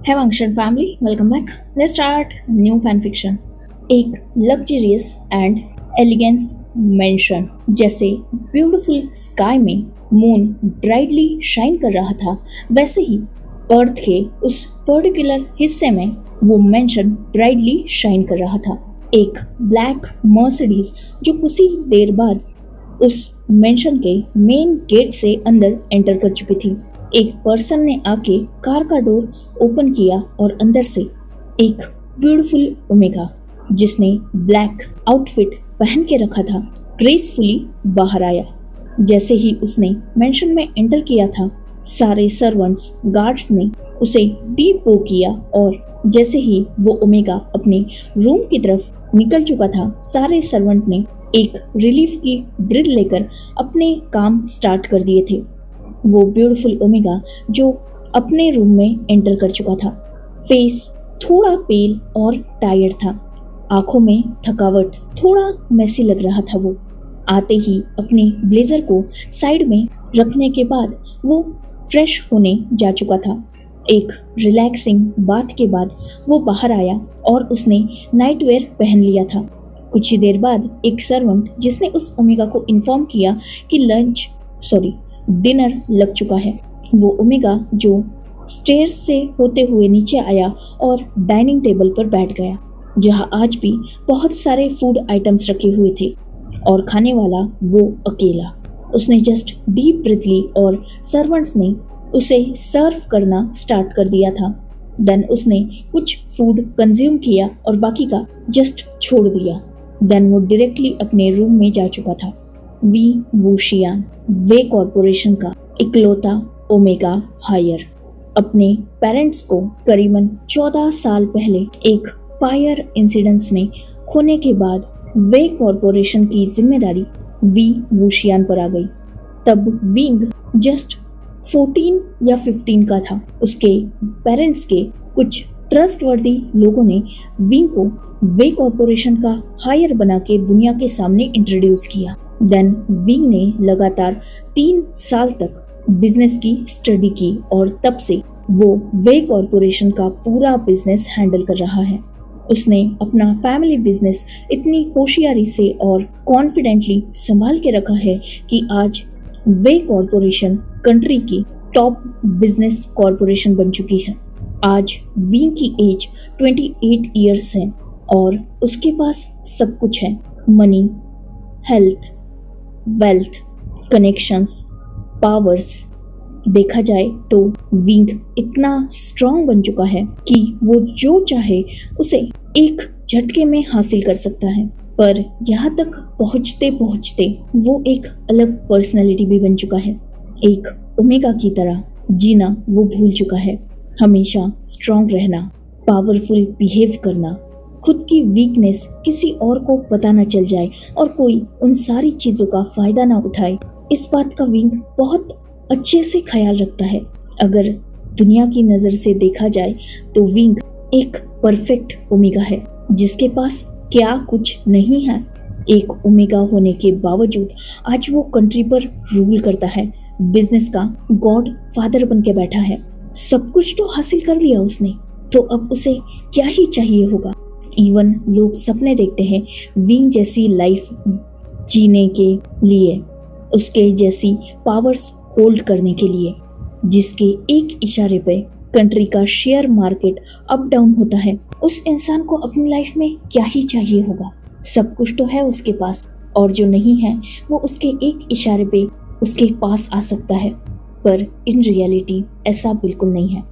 Hey Vangshan family, welcome back. Let's start new fan fiction. एक luxurious and elegance mention जैसे beautiful sky में moon brightly shine कर रहा था, वैसे ही अर्थ के उस पर्टिकुलर हिस्से में वो मेंशन ब्राइटली शाइन कर रहा था। एक ब्लैक मर्सिडीज जो कुछ ही देर बाद उस मेंशन के मेन गेट से अंदर एंटर कर चुकी थी। एक पर्सन ने आके कार का डोर ओपन किया और अंदर से एक ब्यूटीफुल ओमेगा जिसने ब्लैक आउटफिट पहन के रखा था ग्रेसफुली बाहर आया। जैसे ही उसने मेंशन में एंटर किया था, सारे सर्वेंट्स गार्ड्स ने उसे डीप बो किया और जैसे ही वो ओमेगा अपने रूम की तरफ निकल चुका था, सारे सर्वेंट ने एक रिलीफ की ब्रीथ लेकर अपने काम स्टार्ट कर दिए थे। वो ब्यूटीफुल ओमेगा जो अपने रूम में एंटर कर चुका था, फेस थोड़ा पेल और टायर्ड था, आंखों में थकावट, थोड़ा मैसी लग रहा था। वो आते ही अपने ब्लेजर को साइड में रखने के बाद वो फ्रेश होने जा चुका था। एक रिलैक्सिंग बात के बाद वो बाहर आया और उसने नाइट वेयर पहन लिया था। कुछ ही देर बाद एक सर्वेंट जिसने उस ओमेगा को इन्फॉर्म किया कि डिनर लग चुका है, वो ओमेगा जो स्टेयर्स से होते हुए नीचे आया और डाइनिंग टेबल पर बैठ गया, जहां आज भी बहुत सारे फूड आइटम्स रखे हुए थे और खाने वाला वो अकेला। उसने जस्ट डीप ब्रीथ ली और सर्वेंट्स ने उसे सर्व करना स्टार्ट कर दिया था। देन उसने कुछ फूड कंज्यूम किया और बाकी का जस्ट छोड़ दिया। देन वो डायरेक्टली अपने रूम में जा चुका था। वी वूशियान वे कॉरपोरेशन का इकलौता ओमेगा हायर अपने पेरेंट्स को करीबन 14 साल पहले एक फायर इंसिडेंस में खोने के बाद वे कॉरपोरेशन की जिम्मेदारी वी वूशियान पर आ गई। तब विंग जस्ट 14 या 15 का था। उसके पेरेंट्स के कुछ ट्रस्टवर्दी लोगों ने विंग को वे कॉरपोरेशन का हायर बना के दुनिया के सामने इंट्रोड्यूस किया। देन विंग ने लगातार 3 साल तक बिजनेस की स्टडी की और तब से वो वे कॉरपोरेशन का पूरा बिजनेस हैंडल कर रहा है। उसने अपना फैमिली बिजनेस इतनी होशियारी से और कॉन्फिडेंटली संभाल के रखा है कि आज वे कॉरपोरेशन कंट्री की टॉप बिजनेस कॉरपोरेशन बन चुकी है। आज विंग की एज 28 ईयर्स है और उसके पास सब कुछ है, money, health, wealth, connections, powers. देखा जाए तो विंग इतना स्ट्रॉन्ग बन चुका है कि वो जो चाहे उसे एक झटके में हासिल कर सकता है। पर यहाँ तक पहुँचते पहुँचते वो एक अलग पर्सनैलिटी भी बन चुका है। एक ओमेगा की तरह जीना वो भूल चुका है। हमेशा स्ट्रॉन्ग रहना, पावरफुल बिहेव करना, खुद की वीकनेस किसी और को पता न चल जाए और कोई उन सारी चीज़ों का फायदा ना उठाए, इस बात का विंग बहुत अच्छे से ख्याल रखता है। अगर दुनिया की नज़र से देखा जाए तो विंग एक परफेक्ट ओमेगा है जिसके पास क्या कुछ नहीं है। एक ओमेगा होने के बावजूद आज वो कंट्री पर रूल करता है, बिजनेस का गॉड फादर बन के बैठा है। सब कुछ तो हासिल कर लिया उसने, तो अब उसे क्या ही चाहिए होगा। इवन लोग सपने देखते हैं विंग जैसी लाइफ जीने के लिए, उसके जैसी पावर्स होल्ड करने के लिए, जिसके एक इशारे पे कंट्री का शेयर मार्केट अप डाउन होता है। उस इंसान को अपनी लाइफ में क्या ही चाहिए होगा। सब कुछ तो है उसके पास और जो नहीं है वो उसके एक इशारे पे उसके पास आ सकता है। पर इन रियलिटी ऐसा बिल्कुल नहीं है।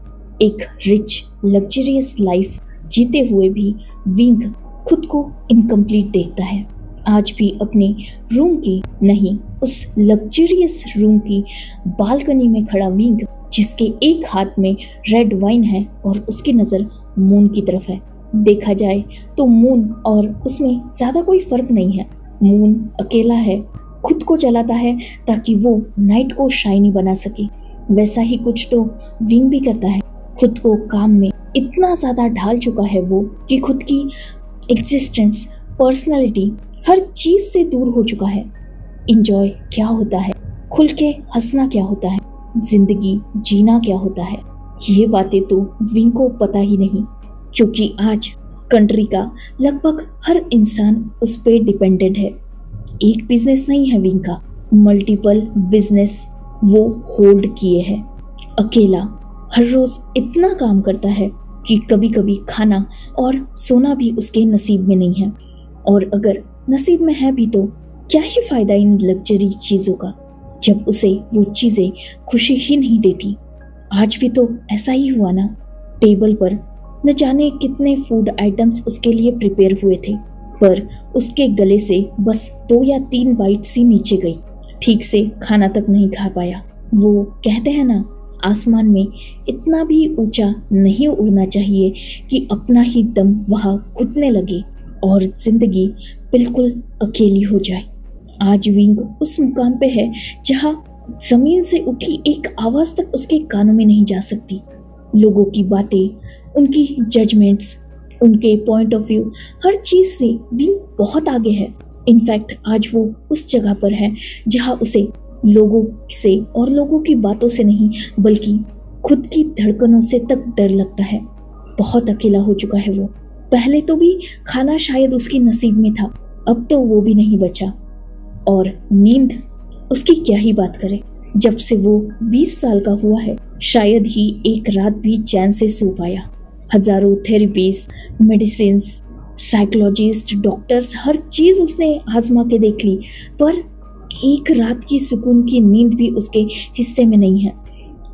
एक रिच लग्जरियस लाइफ जीते हुए भी विंग खुद को इनकम्प्लीट देखता है। आज भी अपने रूम की नहीं, उस लग्जरियस रूम की बालकनी में खड़ा विंग, जिसके एक हाथ में रेड वाइन है और उसकी नज़र मून की तरफ है। देखा जाए तो मून और उसमें ज़्यादा कोई फर्क नहीं है। मून अकेला है, खुद को चलाता है ताकि वो नाइट को शाइनी बना सके। वैसा ही कुछ तो विंग भी करता है। खुद को काम में इतना ज़्यादा ढाल चुका है वो कि खुद की एग्जिस्टेंस, पर्सनालिटी, हर चीज़ से दूर हो चुका है। इंजॉय क्या होता है, खुल के हंसना क्या होता है, जिंदगी जीना क्या होता है, ये बातें तो विंग को पता ही नहीं, क्योंकि आज कंट्री का लगभग हर इंसान उस पर डिपेंडेंट है। एक बिजनेस नहीं है विंग का, मल्टीपल बिजनेस वो होल्ड किए है। अकेला हर रोज इतना काम करता है कि कभी कभी खाना और सोना भी उसके नसीब में नहीं है। और अगर नसीब में है भी तो क्या ही फायदा इन लग्जरी चीजों का, जब उसे वो चीजें खुशी ही नहीं देती। आज भी तो ऐसा ही हुआ ना। टेबल पर न जाने कितने फूड आइटम्स उसके लिए प्रिपेयर हुए थे, पर उसके गले से बस 2 या 3 बाइट्स ही नीचे गई। ठीक से खाना तक नहीं खा पाया। वो कहते हैं ना, आसमान में इतना भी ऊंचा नहीं उड़ना चाहिए कि अपना ही दम वहाँ घुटने लगे और जिंदगी बिल्कुल अकेली हो जाए। आज विंग उस मुकाम पे है जहाँ जमीन से उठी एक आवाज तक उसके कानों में नहीं जा सकती। लोगों की बातें, उनकी जजमेंट्स, उनके पॉइंट ऑफ व्यू, हर चीज से विंग बहुत आगे है। इनफैक्ट आज वो उस जगह पर है जहाँ उसे लोगों से और लोगों की बातों से नहीं, बल्कि खुद की धड़कनों से तक डर लगता है। बहुत अकेला हो चुका है वो। पहले तो भी खाना शायद उसकी नसीब में था, अब तो वो भी नहीं बचा। और नींद, उसकी क्या ही बात करें। जब से वो 20 साल का हुआ है, शायद ही एक रात भी चैन से सो पाया। हजारों थेरेपीज, मेडिसिन, साइकोलॉजिस्ट, डॉक्टर्स, हर चीज उसने आजमा के देख ली, पर एक रात की सुकून की नींद भी उसके हिस्से में नहीं है।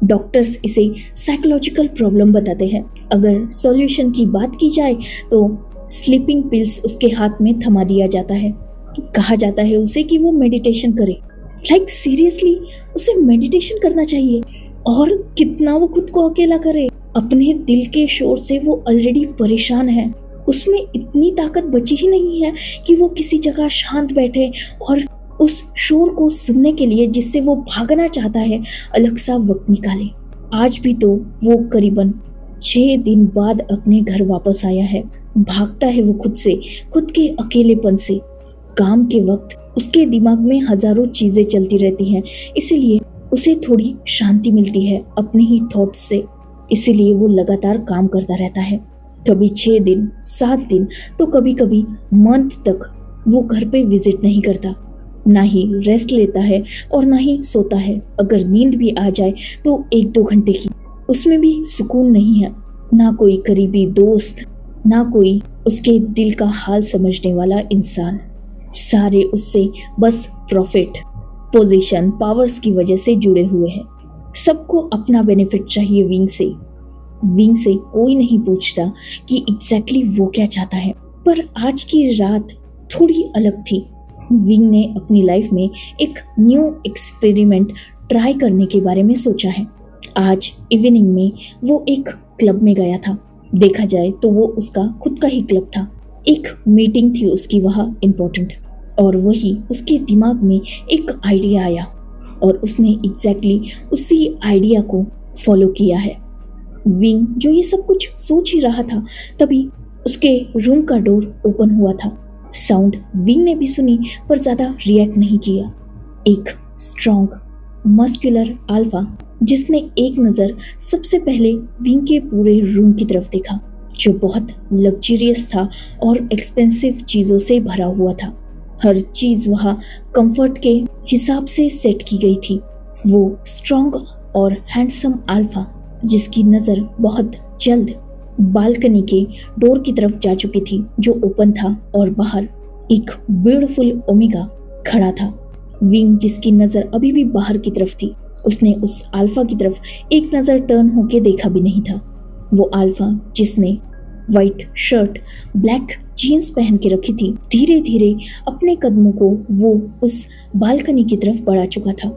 डॉक्टर्स इसे साइकोलॉजिकल प्रॉब्लम बताते हैं। अगर सॉल्यूशन की बात की जाए तो स्लीपिंग पिल्स उसके हाथ में थमा दिया जाता है। कहा जाता है उसे कि वो मेडिटेशन करे। लाइक सीरियसली, उसे मेडिटेशन करना चाहिए। और कितना वो खुद को अकेला करे। अपने दिल के शोर से वो ऑलरेडी परेशान है। उसमें इतनी ताकत बची ही नहीं है कि वो किसी जगह शांत बैठे और उस शोर को सुनने के लिए, जिससे वो भागना चाहता है, अलग सा वक्त निकाले। आज भी तो वो करीबन 6 दिन बाद अपने घर वापस आया है। भागता है वो खुद से, खुद के अकेलेपन से। काम के वक्त उसके दिमाग में हजारों चीजें चलती रहती हैं, इसीलिए उसे थोड़ी शांति मिलती है अपने ही थॉट्स से। इसीलिए वो लगातार काम करता रहता है। कभी 6 दिन, 7 दिन, तो कभी कभी मंथ तक वो घर पे विजिट नहीं करता। ना ही रेस्ट लेता है और ना ही सोता है। अगर नींद भी आ जाए तो 1-2 घंटे की, उसमें भी सुकून नहीं है। ना कोई करीबी दोस्त, ना कोई उसके दिल का हाल समझने वाला इंसान। सारे उससे बस प्रॉफिट, पोजीशन, पावर्स की वजह से जुड़े हुए हैं। सबको अपना बेनिफिट चाहिए विंग से। विंग से कोई नहीं पूछता कि एग्जैक्टली वो क्या चाहता है। पर आज की रात थोड़ी अलग थी। विंग ने अपनी लाइफ में एक न्यू एक्सपेरिमेंट ट्राई करने के बारे में सोचा है। आज इवनिंग में वो एक क्लब में गया था। देखा जाए तो वो उसका खुद का ही क्लब था। एक मीटिंग थी उसकी वहाँ इम्पोर्टेंट, और वही उसके दिमाग में एक आइडिया आया और उसने एग्जैक्टली उसी आइडिया को फॉलो किया है। विंग जो ये सब कुछ सोच ही रहा था, तभी उसके रूम का डोर ओपन हुआ था। साउंड विंग ने भी सुनी, पर ज्यादा रिएक्ट नहीं किया। एक स्ट्रॉन्ग मस्कुलर अल्फा, जिसने एक नजर सबसे पहले विंग के पूरे रूम की तरफ देखा, जो बहुत लग्जरियस था और एक्सपेंसिव चीजों से भरा हुआ था। हर चीज वहाँ कंफर्ट के हिसाब से सेट की गई थी। वो स्ट्रॉन्ग और हैंडसम अल्फा, जिसकी नजर बहुत जल्द बालकनी के डोर की तरफ जा चुकी थी, जो ओपन था, और बाहर एक ब्यूटीफुल ओमेगा खड़ा था। विंग जिसकी नजर अभी भी बाहर की तरफ थी, उसने उस अल्फा की तरफ एक नजर टर्न होके देखा भी नहीं था। वो अल्फा जिसने व्हाइट शर्ट, ब्लैक जीन्स पहन के रखी थी, धीरे धीरे अपने कदमों को वो उस बालकनी की तरफ बढ़ा चुका था।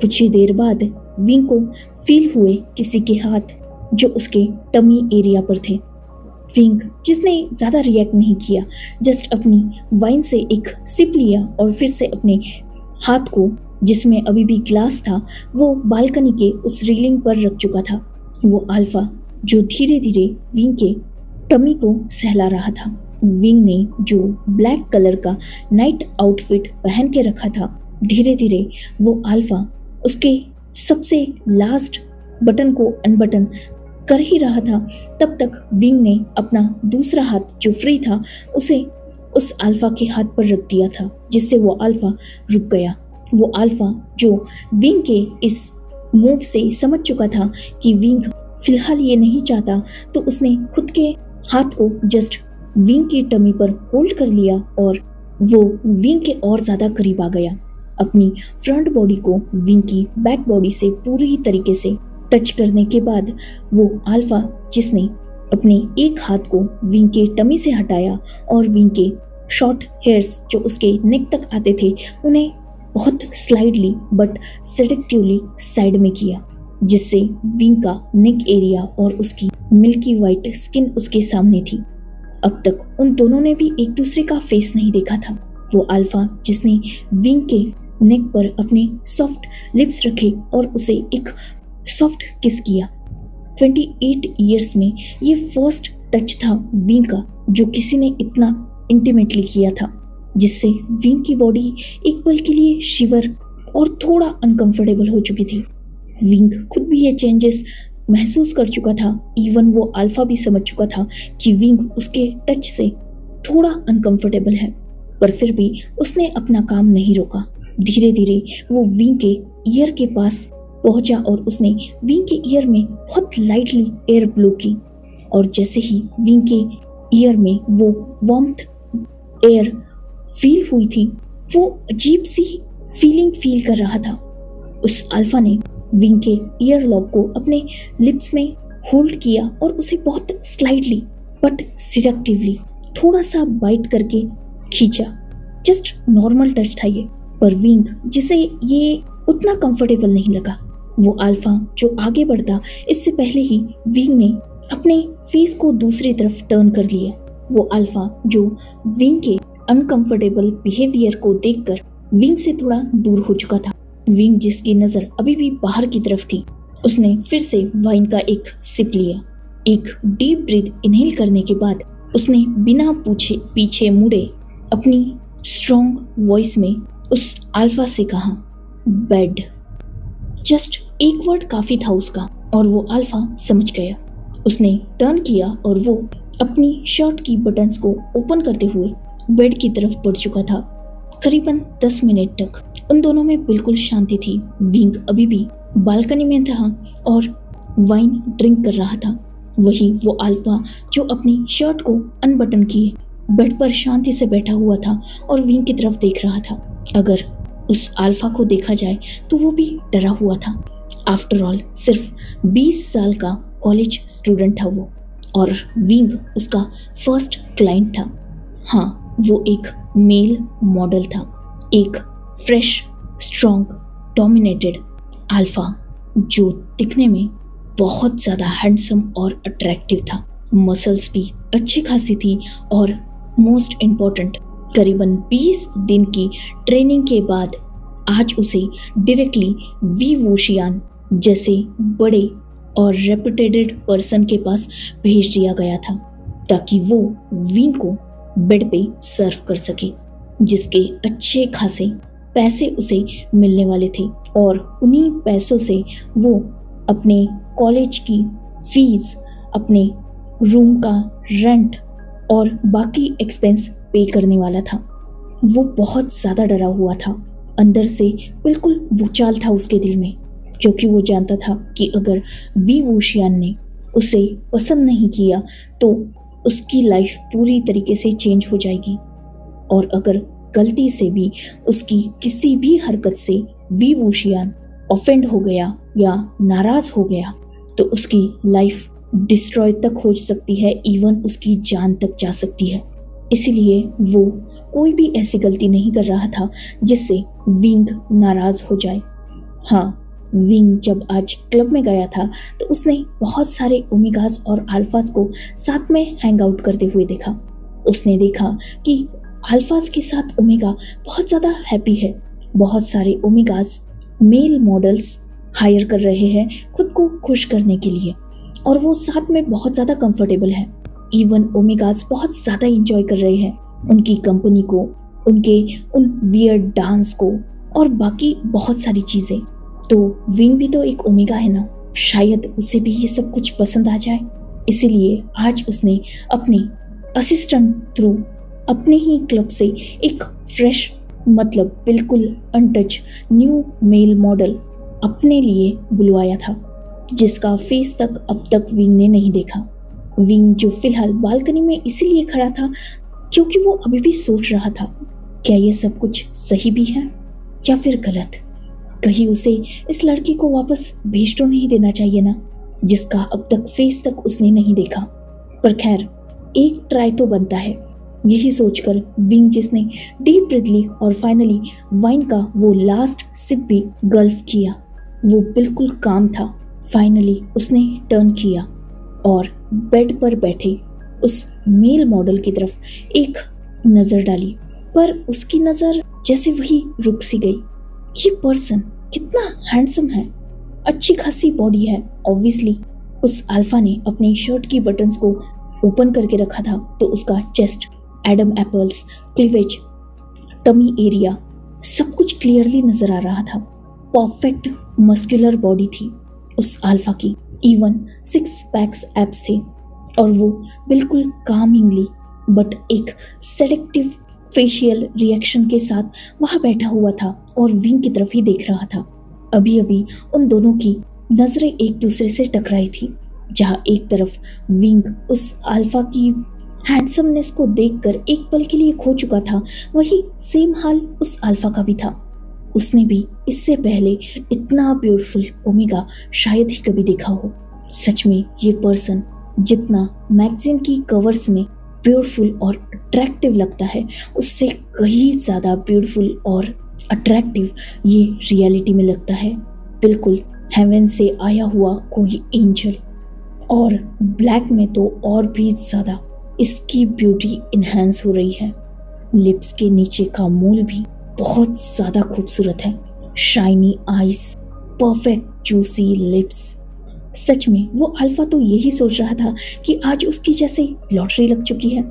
कुछ ही देर बाद विंग को फील हुए किसी के हाथ, जो उसके टमी एरिया पर थे। विंग जिसने ज्यादा रिएक्ट नहीं किया, जस्ट अपनी वाइन से एक सिप लिया और फिर से अपने हाथ को, जिसमें अभी भी ग्लास था, वो बालकनी के उस रेलिंग पर रख चुका था। वो अल्फा जो धीरे धीरे विंग के टमी को सहला रहा था। विंग ने जो ब्लैक कलर का नाइट आउटफिट पहन के रखा था, धीरे धीरे वो अल्फा उसके सबसे लास्ट बटन को अनबटन कर ही रहा था, तब तक विंग ने अपना दूसरा हाथ जो फ्री था उसे उस अल्फा के हाथ पर रख दिया था, जिससे वो अल्फा रुक गया। वो अल्फा जो विंग के इस मूव से समझ चुका था कि विंग फिलहाल ये नहीं चाहता, तो उसने खुद के हाथ को जस्ट विंग की टमी पर होल्ड कर लिया और वो विंग के और ज़्यादा करीब आ गया। अपनी फ्रंट बॉडी को विंग की बैक बॉडी से पूरी तरीके से टच करने के बाद वो अल्फा जिसने अपने एक हाथ को विंग के टमी से हटाया और विंग के शॉर्ट हेयर्स जो उसके नेक तक आते थे उन्हें बहुत स्लाइडली बट सेडक्टिवली साइड में किया, जिससे विंग का नेक एरिया और उसकी मिल्की वाइट स्किन उसके सामने थी। अब तक उन दोनों ने भी एक दूसरे का फेस नहीं देखा था। वो अल्फा जिसने विंग के नेक पर अपने सॉफ्ट लिप्स रखे और उसे एक सॉफ्ट किस किया। 28 ईयर्स में ये फर्स्ट टच था विंग का जो किसी ने इतना इंटीमेटली किया था, जिससे विंग की बॉडी एक पल के लिए शिवर और थोड़ा अनकंफर्टेबल हो चुकी थी। विंग खुद भी ये चेंजेस महसूस कर चुका था। इवन वो अल्फा भी समझ चुका था कि विंग उसके टच से थोड़ा अनकंफर्टेबल है, पर फिर भी उसने अपना काम नहीं रोका। धीरे धीरे वो विंग के ईयर के पास पहुंचा और उसने विंग के ईयर में बहुत लाइटली एयर ब्लो की, और जैसे ही विंग के ईयर में वो वार्मथ एयर फील हुई थी, वो अजीब सी फीलिंग फील कर रहा था। उस अल्फा ने विंग के ईयर लॉब को अपने लिप्स में होल्ड किया और उसे बहुत स्लाइडली बट सिडक्टिवली थोड़ा सा बाइट करके खींचा। जस्ट नॉर्मल टच था ये, पर विंग जिसे ये उतना कंफर्टेबल नहीं लगा। वो अल्फा जो आगे बढ़ता इससे पहले ही विंग ने अपने फेस को दूसरी तरफ टर्न कर लिया। वो अल्फा जो विंग के अनकंफर्टेबल बिहेवियर को देखकर विंग से थोड़ा दूर हो चुका था। विंग जिसकी नजर अभी भी बाहर की तरफ थी, उसने फिर से वाइन का एक सिप लिया। एक डीप ब्रीथ इनहेल करने के बाद उसने बिना पूछे पीछे मुड़े अपनी स्ट्रॉन्ग वॉइस में उस अल्फा से कहा, बेड। जस्ट एक वर्ड काफी था उसका और वो अल्फा समझ गया। उसने टर्न किया और वो अपनी शर्ट की बटन्स को ओपन करते हुए बेड की तरफ बढ़ चुका था। करीबन 10 मिनट तक उन दोनों में बिल्कुल शांति थी। विंग अभी भी बालकनी में था और वाइन ड्रिंक कर रहा था। वही वो अल्फा जो अपनी शर्ट को अनबटन किए बेड पर शांति से बैठा हुआ था और विंग की तरफ देख रहा था। अगर उस अल्फा को देखा जाए तो वो भी डरा हुआ था। आफ्टर ऑल सिर्फ 20 साल का कॉलेज स्टूडेंट था वो, और विंग उसका फर्स्ट क्लाइंट था। हाँ, वो एक मेल मॉडल था, एक फ्रेश, स्ट्रॉन्ग, डोमिनेटेड अल्फा जो दिखने में बहुत ज़्यादा हैंडसम और अट्रैक्टिव था। मसल्स भी अच्छी खासी थी और मोस्ट इम्पॉर्टेंट, करीबन 20 दिन की ट्रेनिंग के बाद आज उसे डायरेक्टली वी वूशियान जैसे बड़े और रेपुटेड पर्सन के पास भेज दिया गया था ताकि वो विंग को बेड पे सर्व कर सके, जिसके अच्छे खासे पैसे उसे मिलने वाले थे। और उन्हीं पैसों से वो अपने कॉलेज की फीस, अपने रूम का रेंट और बाकी एक्सपेंस पे करने वाला था। वो बहुत ज़्यादा डरा हुआ था, अंदर से बिल्कुल भूचाल था उसके दिल में, क्योंकि वो जानता था कि अगर वी वूशियान ने उसे पसंद नहीं किया तो उसकी लाइफ पूरी तरीके से चेंज हो जाएगी, और अगर गलती से भी उसकी किसी भी हरकत से वी वूशियान ऑफेंड हो गया या नाराज हो गया तो उसकी लाइफ डिस्ट्रॉय तक हो सकती है, इवन उसकी जान तक जा सकती है। इसीलिए वो कोई भी ऐसी गलती नहीं कर रहा था जिससे विंग नाराज हो जाए। हाँ, विंग जब आज क्लब में गया था तो उसने बहुत सारे ओमेगास और अल्फास को साथ में हैंग आउट करते हुए देखा। उसने देखा कि अल्फास के साथ ओमेगा बहुत ज़्यादा हैप्पी है। बहुत सारे ओमेगास मेल मॉडल्स हायर कर रहे हैं खुद को खुश करने के लिए, और वो साथ में बहुत ज़्यादा कंफर्टेबल है। इवन ओमेगास बहुत ज़्यादा इंजॉय कर रहे हैं उनकी कंपनी को, उनके उन वियर्ड डांस को और बाकी बहुत सारी चीज़ें। तो विंग भी तो एक ओमेगा है ना, शायद उसे भी ये सब कुछ पसंद आ जाए। इसीलिए आज उसने अपने असिस्टेंट थ्रू अपने ही क्लब से एक फ्रेश, मतलब बिल्कुल अनटच न्यू मेल मॉडल अपने लिए बुलवाया था, जिसका फेस तक अब तक विंग ने नहीं देखा। विंग जो फिलहाल बालकनी में इसीलिए खड़ा था क्योंकि वो अभी भी सोच रहा था, क्या ये सब कुछ सही भी है या फिर गलत। कहीं उसे इस लड़की को वापस भेज तो नहीं देना चाहिए ना, जिसका अब तक फेस तक उसने नहीं देखा। पर खैर, एक ट्राई तो बनता है। यही सोचकर विंग, जिसने डीप ब्रीथ ली और फाइनली वाइन का वो लास्ट सिप भी गल्फ किया, वो बिल्कुल काम था। फाइनली उसने टर्न किया और बेड पर बैठे उस मेल मॉडल की तरफ एक नजर डाली। पर उसकी नजर जैसे वही रुक सी गई। ये पर्सन कितना हैंडसम है, अच्छी खासी बॉडी है। ऑब्वियसली उस अल्फा ने अपनी शर्ट की बटन्स को ओपन करके रखा था, तो उसका chest, Adam apples, cleavage, tummy area सब कुछ क्लियरली नजर आ रहा था। परफेक्ट मस्कुलर बॉडी थी उस अल्फा की, इवन 6 पैक्स एब्स थे और वो बिल्कुल कामिंगली बट एक सेडेक्टिव फेशियल रिएक्शन के साथ वहां बैठा हुआ था और विंग की तरफ ही देख रहा था। अभी अभी उन दोनों की नजरें एक दूसरे से टकराई थी, जहां एक तरफ विंग उस अल्फा की हैंडसमनेस को देखकर एक पल के लिए खो चुका था, वही सेम हाल उस अल्फा का भी था। उसने भी इससे पहले इतना ब्यूटीफुल ओमेगा शायद ही कभी देखा हो। सच में ये पर्सन जितना मैगजीन की कवर्स में ब्यूटीफुल और अट्रैक्टिव लगता है, उससे कहीं ज़्यादा ब्यूटीफुल और अट्रैक्टिव ये रियलिटी में लगता है। बिल्कुल हेवन से आया हुआ कोई एंजल। और ब्लैक में तो और भी ज़्यादा इसकी ब्यूटी इन्हांस हो रही है। लिप्स के नीचे का मूल भी बहुत ज़्यादा खूबसूरत है। Shiny eyes, perfect juicy lips. सच में वो अल्फा तो यही सोच रहा था कि आज उसकी जैसे लॉटरी लग चुकी है।